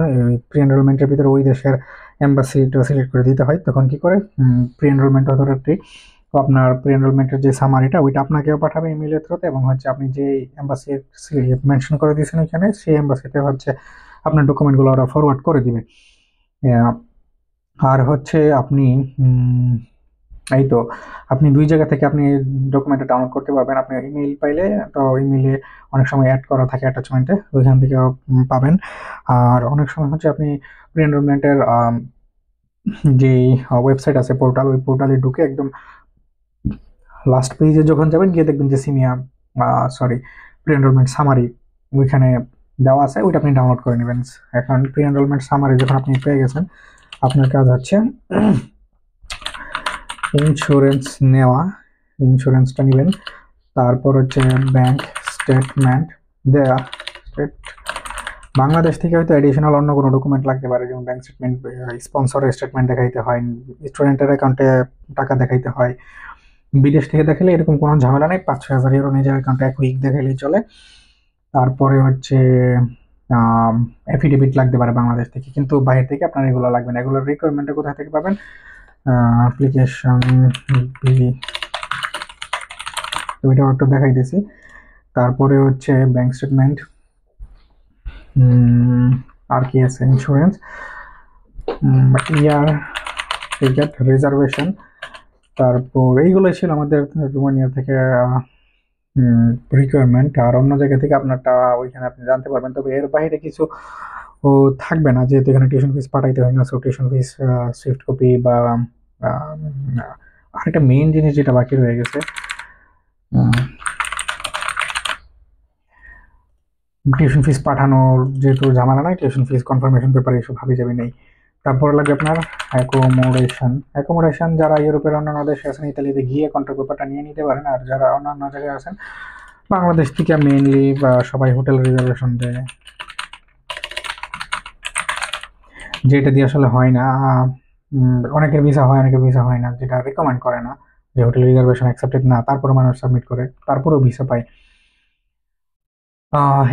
প্রি এনরোলমেন্টের ভিতরে ওই দেশের এম্বাসিটা সিলেক্ট করে দিতে হয়। তখন কি করে প্রি এনরোলমেন্ট অথরিটি আপনার প্রি এনরোলমেন্টের যে সামারিটা ওইটা আপনাকেও পাঠাবে ইমেলের থ্রুতে, এবং হচ্ছে আপনি যে এম্বাসি মেনশন করে দিয়েছেন এখানে সেই এম্বাসিতে হচ্ছে আপনার ডকুমেন্টগুলো ওরা ফরওয়ার্ড করে দিবে। আর হচ্ছে আপনি এই তো আপনি দুই জায়গা থেকে আপনি ডকুমেন্টটা ডাউনলোড করতে পারবেন। আপনি ইমেল পাইলে তো ইমেলে অনেক সময় অ্যাড করা থাকে অ্যাটাচমেন্টে, ওইখান থেকে পাবেন। আর অনেক সময় হচ্ছে আপনি প্রি এনরোলমেন্টের যে ওয়েবসাইট আছে পোর্টাল, ওই পোর্টালে ঢুকে একদম লাস্ট পেজে যখন যাবেন গিয়ে দেখবেন যে সিমিয়া সরি প্রি এনরোলমেন্ট সামারি ওইখানে দেওয়া আছে, ওইটা আপনি ডাউনলোড করে নেবেন। এখন প্রি এনরোলমেন্ট সামারি যখন আপনি পেয়ে গেছেন, আপনার কাজ হচ্ছে ইন্স্যুরেন্স নেওয়া, ইন্স্যুরেন্সটা নেবেন। তারপর হচ্ছে ব্যাংক স্টেটমেন্ট দেওয়া, বাংলাদেশ থেকে হয়তো এডিশনাল অন্য কোনো ডকুমেন্ট লাগতে পারে, যেমন ব্যাংক স্টেটমেন্ট, স্পন্সরের স্টেটমেন্ট দেখাইতে হয়, স্টুডেন্টের অ্যাকাউন্টে টাকা দেখাইতে হয়। বিদেশ থেকে দেখালে এরকম কোনো ঝামেলা নেই, 5-6 হাজার ইউরো নিজের অ্যাকাউন্টে এক উইক দেখাইলেই চলে। তারপরে হচ্ছে অ্যাফিডেভিট লাগতে পারে বাংলাদেশ থেকে, কিন্তু বাইরে থেকে আপনার এগুলো লাগবে না। এগুলোর রিকোয়ারমেন্টটা কোথা থেকে পাবেন, অ্যাপ্লিকেশন ওইটাও একটু দেখাইতেছি। তারপরে হচ্ছে ব্যাংক স্টেটমেন্ট, আর কি আছে, ইন্স্যুরেন্স, ইয়ার টিকেট রিজার্ভেশন। তারপর এইগুলোই ছিল আমাদের রোমানিয়া থেকে রিকোয়ারমেন্ট। আর অন্য জায়গা থেকে আপনারটা ওইখানে আপনি জানতে পারবেন, তবে এর বাইরে কিছু থাকবে না, যেহেতু এখানে টিউশন ফিস পাঠাইতে হয় না। So tuition fees swift copy বা আরেকটা মেইন জিনিস যেটা বাকি রয়ে গেছে, টিউশন ফিস পাঠানোর যেহেতু ঝামেলা নাই, টিউশন ফিস কনফার্মেশন পেপার এসব হাবি যাবি নেই। তারপর লাগবে আপনার অ্যাকোমোডেশন যারা ইউরোপের অন্যান্য দেশে আছেন ইতালিতে গিয়ে কন্ট্রাক্ট পেপারটা নিয়ে নিতে পারেন, আর যারা অন্যান্য জায়গায় আছেন বাংলাদেশ থেকে মেইনলি বা সবাই হোটেল রিজার্ভেশন দেয়, যেটা দিয়ে আসলে হয় না। অনেকের ভিসা হয়, অনেকের ভিসা হয় না, যেটা রেকমেন্ড করে না, যে হোটেল রিজার্ভেশন অ্যাকসেপ্টেড না, তারপরে মানুষ সাবমিট করে, তারপরেও ভিসা পায়।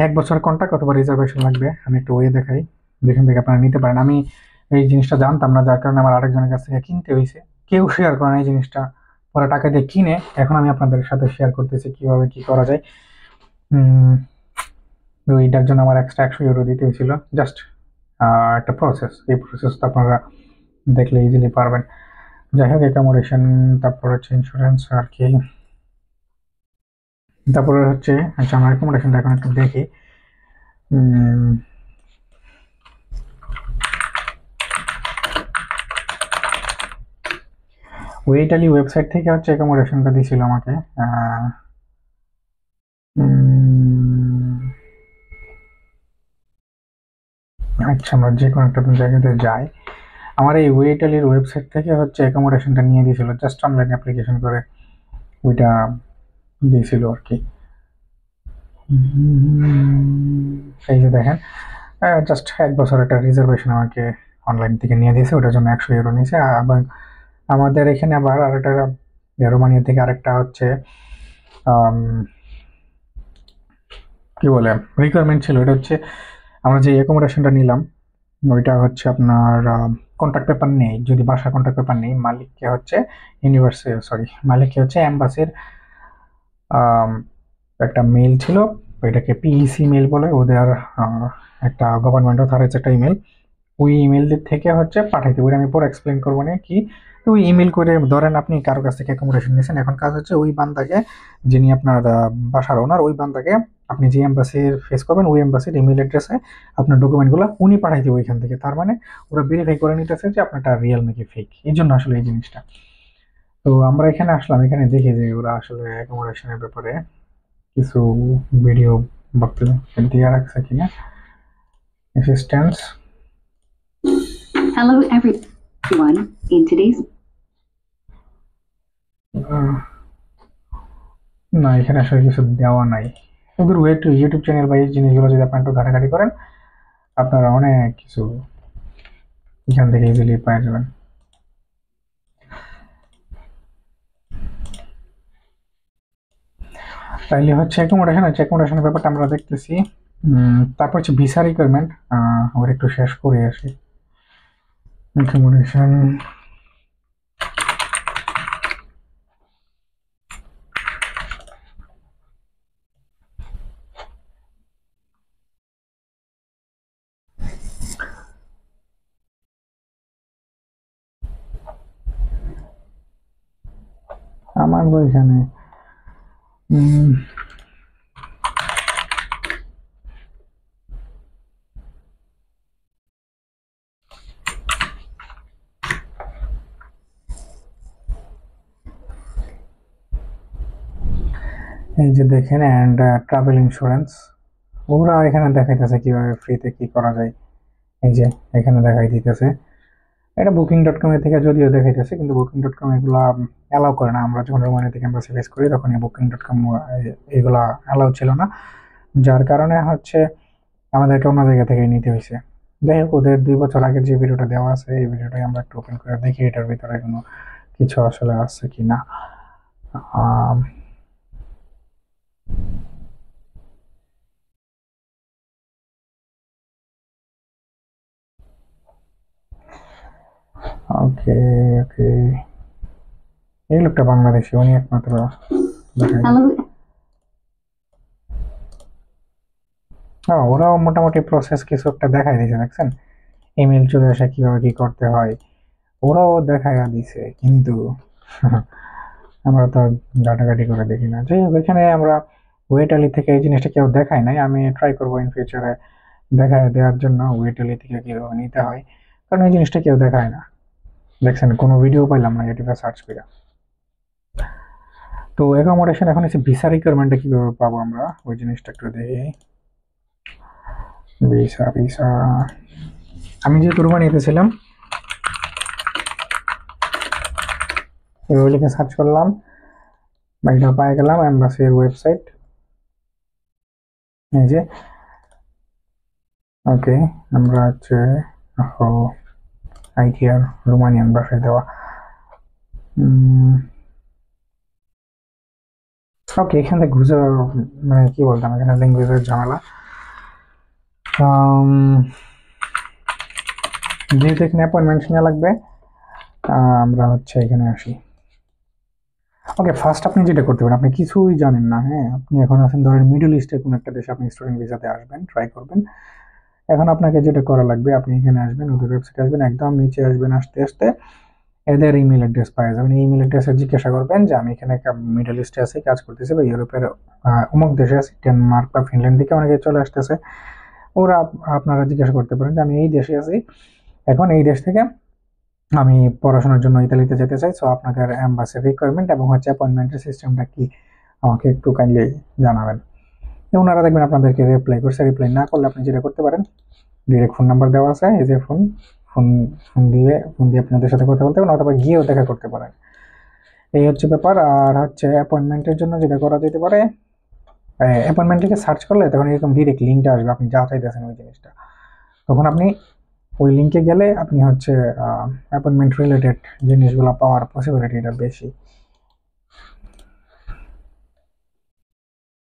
1 বছর কন্ট্রাক্ট অথবা রিজার্ভেশন লাগবে। আমি একটু ওয়ে দেখাই, যেখান থেকে আপনারা নিতে পারেন। আমি এই জিনিসটা জানতাম না, যার কারণে আমার আরেকজনের কাছ থেকে কিনতে হয়েছে। কেউ শেয়ার করে না এই জিনিসটা, পরে টাকা দিয়ে কিনে এখন আমি আপনাদের সাথে শেয়ার করতেছি কিভাবে কি করা যায়। তো এইটার জন্য আমার এক্সট্রা 100 ইউরো দিতে হয়েছিল, জাস্ট একটা প্রসেস। এই প্রসেসটা আপনারা দেখলে ইজিলি পারবেন। যাই হোক, অ্যাকোমোডেশন, তারপর হচ্ছে ইন্স্যুরেন্স আর কি, তারপরে হচ্ছে আচ্ছা আমরা অ্যাকোমোডেশনটা এখন একটু দেখি। ওয়েটালি ওয়েবসাইট থেকে হচ্ছে অ্যাকোমোডেশনটা দিয়েছিল আমাকে। আচ্ছা, আমরা যে কোনো একটা জায়গাতে যাই। আমার এই ওয়েটালির ওয়েবসাইট থেকে হচ্ছে অ্যাকোমোডেশনটা নিয়ে দিয়েছিল, জাস্ট অনলাইন অ্যাপ্লিকেশন করে ওইটা দিয়েছিল আর কি। এই যে দেখেন, জাস্ট 1 বছর একটা রিজার্ভেশন আমাকে অনলাইন থেকে নিয়ে দিয়েছে, ওটার জন্য 100 ইউরো নিয়েছে। আবার আমাদের এখানে আবার আরেকটা রোমানিয়া থেকে আরেকটা হচ্ছে কি বলে রিকোয়ারমেন্ট ছিল। এটা হচ্ছে আমরা যে অ্যাকোমোডেশনটা নিলাম ওইটা হচ্ছে আপনার কন্ট্রাক্ট পেপার নেই, যদি বাসার কন্ট্রাক্ট পেপার নেই, মালিককে হচ্ছে মালিককে হচ্ছে অ্যাম্বাসির একটা মেল ছিল, ওইটাকে পিইসি মেল বলে, ওদের একটা গভর্নমেন্ট অথরাইজ একটা ইমেল। ওই ইমেল থেকে হচ্ছে পাঠাইতে, ওইটা আমি পরে এক্সপ্লেন করবো না কি। তো ওই ইমেল করে ধরেন আপনি কারো কাছ থেকে অ্যাকোমোডেশন নিয়েছেন, এখন কাজ হচ্ছে ওই বান্দাকে, যিনি আপনার বাসার ওনার, ওই বান্দাকে আপনি যে এম্বাসির ফেস করবেন ওই এম্বাসির ইমেল অ্যাড্রেসে আপনার ডকুমেন্টগুলো উনি পাঠাইতে ওইখান থেকে। তার মানে ওরা ভেরিফাই করে নিতেছে যে আপনারটা রিয়েল নাকি ফেক, এই জন্য আসলে এই জিনিসটা। তো আমরা এখানে আসলাম, এখানে দেখি যে ওরা আসলে অ্যাকোমোডেশনের ব্যাপারে কিছু ভিডিও বক্তব্য দিয়ে রাখছে কিনা। Assistance, Hello everyone. In today's না এখানে আসলে কিছু দেওয়া নাই। এদের ওয়ে টু ইউটিউব চ্যানেল বা এই জিনিসগুলো যদি আপনার একটু ঘাটাঘাটি করেন, আপনারা অনেক কিছু এখান থেকে ইজিলি পেয়ে যাবেন। তাইলে হচ্ছে অ্যাকোমোডেশনের ব্যাপারটা আমরা দেখতেছি। তারপর হচ্ছে ভিসা রিকোয়ারমেন্ট, ওর একটু শেষ করে আসি। অ্যাকোমোডেশন, আমার এখানে এই যে দেখেন অ্যান্ড ট্রাভেল ইন্স্যুরেন্স, ওরা এখানে দেখাইতেছে কিভাবে ফ্রিতে কি করা যায়। এই যে এখানে দেখাই দিতেছে, এটা Booking.com এর থেকে যদিও দেখাইতেছে, কিন্তু Booking.com এগুলা অ্যালাউ করে না। আমরা যখন রোমানিয়া থেকে আমরা ফেস করি তখন এই Booking.com এগুলা অ্যালাউ ছিল না, যার কারণে হচ্ছে আমাদেরকে অন্য জায়গা থেকে নিতে হয়েছে। যাই হোক, ওদের 2 বছর আগের যে ভিডিওটা দেওয়া আছে এই ভিডিওটাই আমরা একটু ওপেন করে দেখি এটার ভিতরে কোনো কিছু আসলে আছে কিনা। ওকে ওকে, এই লোকটা বাংলাদেশি, উনি একমাত্র ওরাও মোটামুটি প্রসেস কিছু একটা দেখাই দিয়েছে, দেখছেন ইমেল চলে আসে কিভাবে কি করতে হয়, ওরাও দেখাইয়া দিছে, কিন্তু আমরা তো ঘাটাঘাটি করে দেখি না। যাই হোক, এখানে আমরা ওয়েটালি থেকে এই জিনিসটা কেউ দেখায় নাই, আমি ট্রাই করবো ইন ফিউচারে দেখায় দেওয়ার জন্য ওয়েটালি থেকে কিভাবে নিতে হয়, কারণ এই জিনিসটা কেউ দেখায় না। দেখছেন কোনো ভিডিও পাইলাম না ইউটিউবে সার্চ করে। তো অ্যাকোমোডেশন এখন হচ্ছে ভিসা রিকোয়ারমেন্টটা কিভাবে পাবো আমরা, ওই জিনিসটা একটু দেখি। ভিসা, আমি যেহেতু রোমানিয়াতে ছিলাম এভাবে লিখে সার্চ করলাম, এটা পেয়ে গেলাম এম্বাসির ওয়েবসাইট। এই যে ওকে, আমরা হচ্ছে আইকিয়ার রোমানিয়ান ভাষায় দেওয়া। ওকে, এখান থেকে ঘুষে মানে কি বলতাম, এখানে ল্যাঙ্গুয়েজের ঝামেলা। যেহেতু এখানে অ্যাপয়েন্টমেন্ট নেওয়া লাগবে, আমরা হচ্ছে এখানে আসি। ওকে, ফার্স্ট আপনি যেটা করতে পারেন, আপনি কিছুই জানেন না, হ্যাঁ, আপনি এখন আছেন ধরেন মিডল ইস্টের কোনো একটা দেশে, আপনি স্টুডেন্ট ভিসাতে আসবেন, ট্রাই করবেন। এখন আপনাকে যেটা করা লাগবে, আপনি এখানে আসবেন, ওদের ওয়েবসাইটে আসবেন, একদম নিচে আসবেন, আসতে আসতে এদের ইমেল অ্যাড্রেস পাওয়া যাবেন। এই ইমেল অ্যাড্রেসে জিজ্ঞাসা করবেন যে আমি এখানে মিডল ইস্টে আছি, কাজ করতেছি, বা ইউরোপের অমুক দেশে আছি, ডেনমার্ক বা ফিনল্যান্ড থেকে অনেকে চলে আসতেছে। ওরা আপনারা জিজ্ঞাসা করতে পারেন যে আমি এই দেশে আছি, এখন এই দেশ থেকে আমি পড়াশোনার জন্য ইতালিতে যেতে চাই, সো আপনাদের এম্বাসির রিকোয়ারমেন্ট এবং হচ্ছে অ্যাপয়েন্টমেন্টের সিস্টেমটা কি আমাকে একটু কাইন্ডলি জানাবেন। ওনারা দেখবেন আপনাদেরকে রিপ্লাই করছে। রিপ্লাই না করলে আপনি যেটা করতে পারেন, ডিরেক্ট ফোন নাম্বার দেওয়া আছে, এই যে ফোন ফোন ফোন দিয়ে আপনাদের সাথে কথা বলতে পারেন, অথবা গিয়েও দেখা করতে পারেন। এই হচ্ছে ব্যাপার। আর হচ্ছে অ্যাপয়েন্টমেন্টের জন্য যেটা করা যেতে পারে, অ্যাপয়েন্টমেন্ট লিখে সার্চ করলে তখন এরকম ডিরেক্ট লিঙ্কটা আসবে, আপনি যা চাইতেছেন ওই জিনিসটা। তখন আপনি ওই লিঙ্কে গেলে আপনি হচ্ছে অ্যাপয়েন্টমেন্ট রিলেটেড জিনিসগুলো পাওয়ার পসিবিলিটিটা বেশি।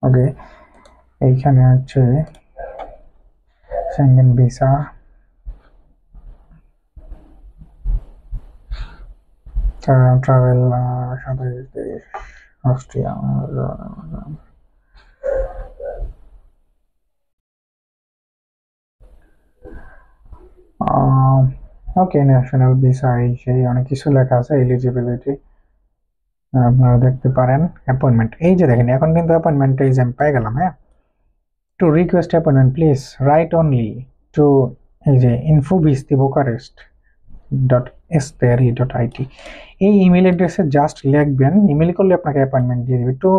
ওকে, এইখানে হচ্ছে সেঙ্গেন ভিসা, ট্রাভেল 27 দেশ, অস্ট্রিয়া, ওকে, ন্যাশনাল ভিসা, এই সেই অনেক কিছু লেখা আছে, এলিজিবিলিটি আপনারা দেখতে পারেন। অ্যাপয়েন্টমেন্ট, এই যে দেখেন এখন কিন্তু অ্যাপয়েন্টমেন্ট এই যে আমি পেয়ে গেলাম। হ্যাঁ, to request appointment please write only to, এই যে ইনফোবিস্তি বুকারেস্ট .stri.it, এই ইমেল অ্যাড্রেসে জাস্ট লিখবেন, ইমেল করলে আপনাকে অ্যাপয়েন্টমেন্ট দিয়ে দিবে। To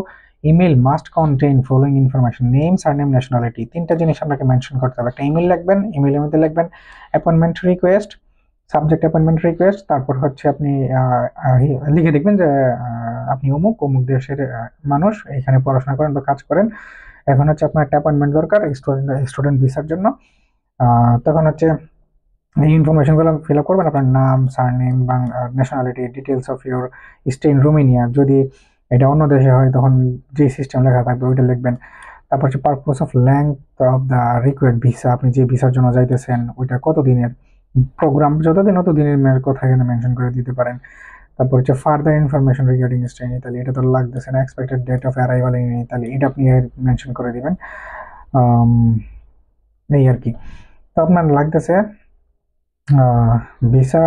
email must contain following information, name, surname, nationality, তিনটা জিনিস আপনাকে মেনশন করতে হবে। একটা ইমেল লিখবেন, ইমেলের মধ্যে লিখবেন appointment request, subject appointment request, তারপর হচ্ছে আপনি লিখে দেখবেন যে আপনি অমুক অমুক দেশের মানুষ, এখানে পড়াশোনা করেন বা কাজ করেন, এখন হচ্ছে আপনার একটা অ্যাপয়েন্টমেন্ট দরকার স্টুডেন্ট ভিসার জন্য। তখন হচ্ছে এই ইনফরমেশনগুলো ফিল আপ করবেন, আপনার নাম, surname, nationality, details of your stay in Romania, যদি এটা অন্য দেশে হয় তখন যে সিস্টেম লেখা থাকবে ওইটা লিখবেন। তারপর হচ্ছে purpose of length of the required visa, আপনি যে ভিসার জন্য যাইতেছেন ওইটা কত দিনের প্রোগ্রাম, যতদিন অত দিনের মেয়ের কথা এখানে মেনশন করে দিতে পারেন। তারপর হচ্ছে further information regarding stay in Italy, এটা তো লাগতেছে না, expected date of arrival in Italy, এটা আপনি মেনশন করে দিবেন। এই আর কি। তো আপনার লাগতেছে visa,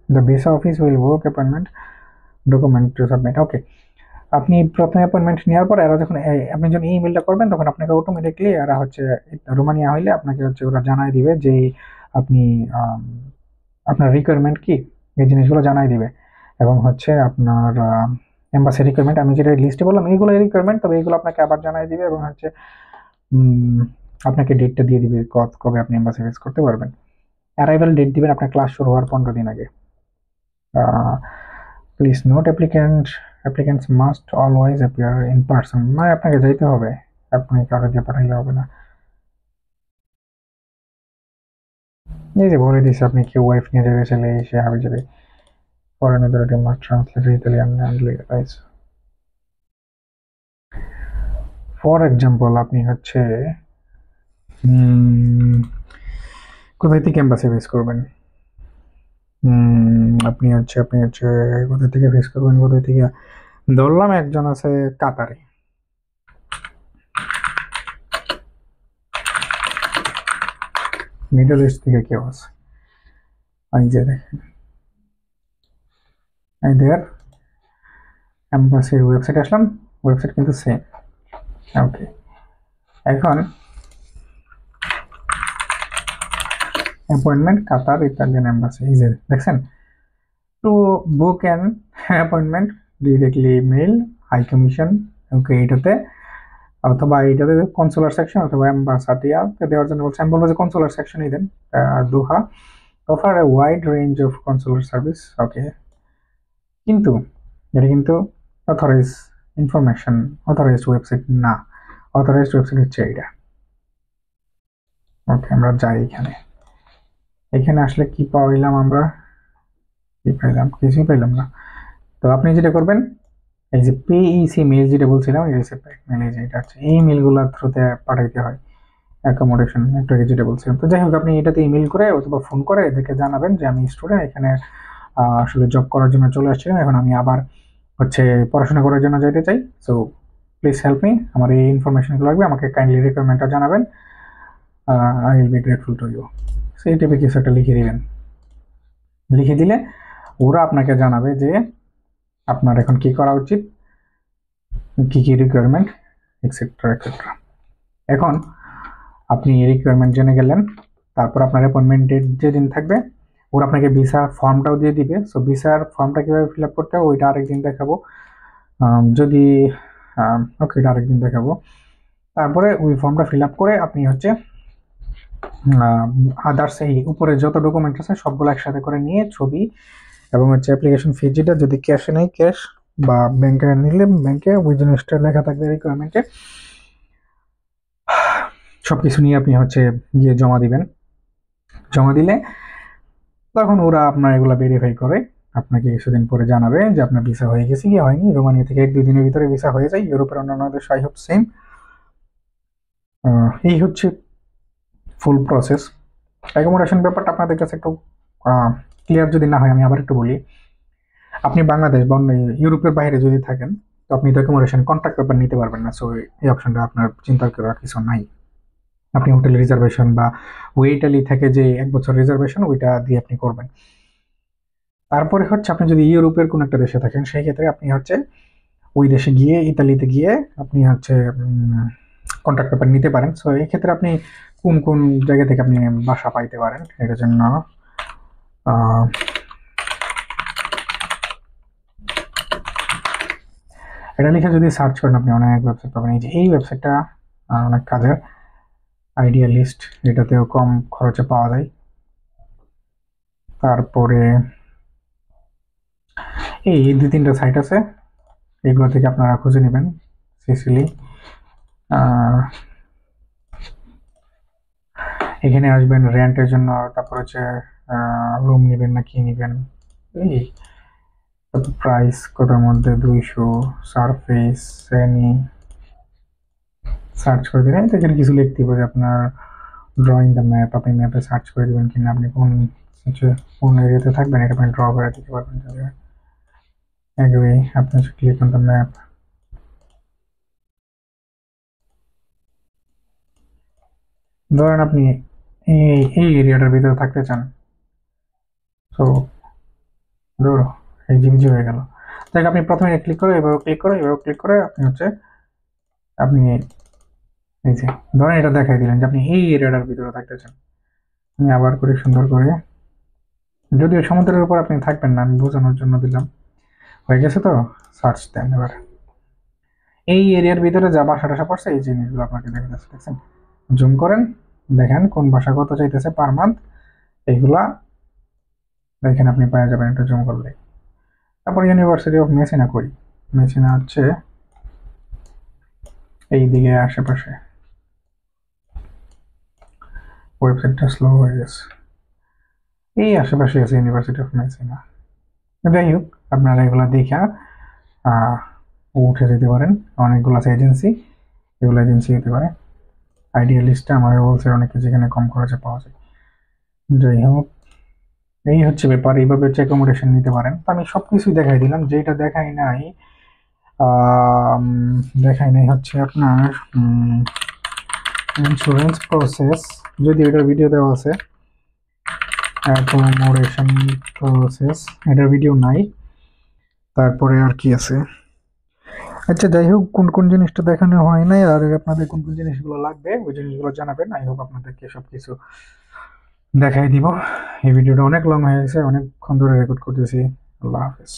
the visa office will book appointment document to submit. Okay, আপনি প্রথমে অ্যাপয়েন্টমেন্ট নেওয়ার পর এরা যখন আপনি যখন ইমেলটা করবেন তখন আপনাকে অটোমেটিকলি এরা হচ্ছে রোমানিয়া হইলে আপনাকে হচ্ছে ওরা জানাই দিবে যে আপনি আপনার রিকোয়ারমেন্ট কি, এই জিনিসগুলো জানাই দিবে। এবং হচ্ছে আপনার এম্বাসি রিকোয়ারমেন্ট, আমি যেটা লিস্টে বললাম এইগুলো রিকোয়ারমেন্ট, তবে এইগুলো আপনাকে আবার জানাই দিবে এবং হচ্ছে আপনাকে ডেটটা দিয়ে দিবে কবে আপনি এম্বাসি ভিজিট করতে পারবেন। অ্যারাইভাল ডেট দিবেন আপনার ক্লাস শুরু হওয়ার 15 দিন আগে। Please note applicants must always appear in person, মানে আপনাকে যাইতে হবে, আপনি কারো দিয়ে পাঠাইলে হবে না। এই যে বলে দিচ্ছে আপনি কেউ ওয়াইফ নিয়ে যাবে, ছেলে সে হাবি যাবে, foreign authority must translate Italian and legalise. For example আপনি হচ্ছে কোথায় থেকে এম্বাসি ফেস করবেন, আপনি হচ্ছে কোথায় থেকে ফেস করবেন, কোথায় থেকে ধরলাম একজন আছে কাতারে, মিডল ইস্ট থেকে কেউ আছে, এই যে দেখেন এদের এম্বাসির ওয়েবসাইট আসলাম, ওয়েবসাইট কিন্তু সেম। ওকে, এখন অ্যাপয়েন্টমেন্ট কাতার ইতালিয়ান এম্বাসি, এই যে দেখছেন, to book an appointment directly mail high commission. Okay, এইটাতে অথবা এইটাতে কনসুলার সেকশন অথবা অ্যাম্বাসাডিয়া দেওয়ার জন্য বলছে, আমি বলবো যে কনসুলার সেকশনই দেন। Doha offer a wide range of consular service. Okay, কিন্তু এটা কিন্তু অথরাইজ ইনফরমেশন, অথরাইজড ওয়েবসাইট না। অথরাইজড ওয়েবসাইট হচ্ছে এইটা। ওকে, আমরা যাই এখানে। এখানে আসলে কি পাইলাম আমরা? কি পাইলাম? কিছুই পাইলাম না। তো আপনি যেটা করবেন, এই যে পিইসি মেল যেটা বলছিলাম, এই রিসিপ্ট মেল, এই যে এটা আছে, এই মেলগুলোর থ্রুতে পাঠাইতে হয় অ্যাকোমোডেশন একটু আগে যেটা বলছিলাম। তো যাই হোক, আপনি এটাতে ইমেল করে অথবা ফোন করে এদেরকে জানাবেন যে আমি স্টুডেন্ট, এখানে আসলে জব করার জন্য চলে আসছিলাম, এখন আমি আবার হচ্ছে পড়াশোনা করার জন্য যেতে চাই। সো প্লিজ হেল্প মি, আমার এই ইনফরমেশনগুলো লাগবে, আমাকে কাইন্ডলি রিকোয়ারমেন্টটা জানাবেন, I will be grateful to you. সেই টাইপের কিছু একটা লিখে দিবেন। লিখে দিলে ওরা আপনাকে জানাবে যে আপনার এখন কি করা উচিত, কি কি রিকোয়ারমেন্ট, এক্সেট্রা এক্সেট্রা। এখন আপনি রিকোয়ারমেন্ট জেনে গেলেন, তারপর আপনার অ্যাপয়েন্টমেন্ট ডেট যেদিন থাকবে ওরা আপনাকে ভিসা ফর্মটাও দিয়ে দিবে। সো ভিসার ফর্মটা কীভাবে ফিল আপ করতে হবে ওইটা আরেকদিন দেখাবো, যদি ওকে, এটা আরেকদিন দেখাবো। তারপরে ওই ফর্মটা ফিল আপ করে আপনি হচ্ছে আদার্স এই উপরে যত ডকুমেন্ট আছে সবগুলো একসাথে করে নিয়ে ছবি এবং হচ্ছে অ্যাপ্লিকেশন ফি, যেটা যদি ক্যাশে নেই ক্যাশ, বা ব্যাংকে নিলে ব্যাংকে ওই জিনিসটা লেখা থাকবে রিকোয়ারমেন্টে, সবকিছু নিয়ে আপনি হচ্ছে গিয়ে জমা দিবেন। জমা দিলে তখন ওরা আপনার এগুলো ভেরিফাই করে আপনাকে কিছুদিন পরে জানাবে যে আপনার ভিসা হয়ে গেছে কি হয়নি। রোমানিয়া থেকে 1-2 দিনের ভিতরে ভিসা হয়ে যায়। ইউরোপের অন্যান্য দেশ আই হোপ সেম। এই হচ্ছে ফুল প্রসেস। অ্যাকোমোডেশন ব্যাপারটা আপনাদের কাছে একটু ক্লিয়ার যদি না হয় আমি আবার একটু বলি। আপনি বাংলাদেশ বা অন্য ইউরোপের বাইরে যদি থাকেন তো আপনি তো অ্যাকোমোডেশন কন্ট্রাক্ট পেপার নিতে পারবেন না। সো এই অপশনটা আপনার চিন্তা করার কিছু নাই। আপনি হোটেল রিজার্ভেশন বা ওয়েটালি থেকে যে 1 বছর রিজার্ভেশন ওইটা দিয়ে আপনি করবেন। তারপরে হচ্ছে আপনি যদি ইউরোপের কোনো একটা দেশে থাকেন সেই ক্ষেত্রে আপনি হচ্ছে ওই দেশে গিয়ে, ইতালিতে গিয়ে আপনি হচ্ছে কন্ট্রাক্ট পেপার নিতে পারেন। সো এই ক্ষেত্রে আপনি কোন কোন জায়গা থেকে আপনি বাসা পাইতে পারেন এটার জন্য এটা লিখে যদি সার্চ করেন আপনি অনেক ওয়েবসাইট পাবেন। এই যে এই ওয়েবসাইটটা অনেক কাজের, আইডিয়া লিস্ট, এটাতেও কম খরচে পাওয়া যায়। তারপরে এই 2-3টা সাইট আছে, এগুলো থেকে আপনারা খুঁজে নেবেন। সিসিলি, এখানে আসবেন রেন্টের জন্য, তারপর হচ্ছে রুম নেবেন না কি নেবেন, এই প্রাইস কতর মধ্যে 200, সারফেস, শ্রেণী, সার্চ করে দিলেন। এখানে কিছু লিখতে হবে যে আপনার ড্রয়িং দ্য ম্যাপ, আপনি ম্যাপে সার্চ করে দেবেন কিনা, আপনি কোন এরিয়াতে থাকবেন এটা আপনি ড্র করে দিতে পারবেন। এগ্রি, আপনি ক্লিক অন দ্য ম্যাপ। ধরেন আপনি এই এরিয়াটার ভিতরে থাকতে চান, তো ধরো এই জিবিজি হয়ে গেল। তাই আপনি প্রথমে ক্লিক করে এভাবে ক্লিক করে এভাবে ক্লিক করে আপনি হচ্ছে আপনি এই যে ধরেন এটা দেখাই দিলেন যে আপনি এই এরিয়াটার ভিতরে থাকতে চান। আমি আবার করে সুন্দর করে, যদিও সমুদ্রের উপর আপনি থাকবেন না, আমি বোঝানোর জন্য দিলাম। হয়ে গেছে তো, সার্চ দেন। এবার এই এরিয়ার ভিতরে যা বাসা টাসা পড়ছে এই জিনিসগুলো আপনাকে দেখা যাচ্ছে, দেখছেন? জুম করেন, দেখেন কোন বাসা কত চাইতেছে পার মান্থ, এইগুলা দেখেন আপনি পেয়ে যাবেন একটু জুম করলে। তারপর ইউনিভার্সিটি অফ মেসিনা কই? মেসিনা হচ্ছে এই দিকে আশেপাশে। ওয়েবসাইটটা স্লো হয়ে গেছে। এই আশেপাশে আছে ইউনিভার্সিটি অফ মেসিনা। যাই হোক, আপনারা এগুলো দেখা উঠে যেতে পারেন। অনেকগুলো আছে এজেন্সি, এগুলো এজেন্সি হতে পারে। আইডিয়া লিস্টে আমার বলছে অনেক কিছু এখানে কম খরচে পাওয়া যায়। যাই হোক, এই হচ্ছে ব্যাপার। এইভাবে হচ্ছে অ্যাকোমোডেশন নিতে পারেন। তো আমি সবকিছুই দেখাই দিলাম। যেটা দেখাই নাই হচ্ছে আপনার ইন্স্যুরেন্স প্রসেস, যদি এটার ভিডিও দেওয়া আছে। অ্যাকোমোডেশন প্রসেস, এটার ভিডিও নাই। তারপরে আর কি আছে? আচ্ছা, যাই হোক, কোন কোন জিনিসটা দেখানো হয় নাই আর আপনাদের কোন কোন জিনিসগুলো লাগবে ওই জিনিসগুলো জানাবেন। আই হোপ আপনাদেরকে সবকিছু দেখাই দিব। এই ভিডিওটা অনেক লং হয়ে গেছে, অনেকক্ষণ ধরে রেকর্ড করতেছি। আল্লাহ হাফেজ।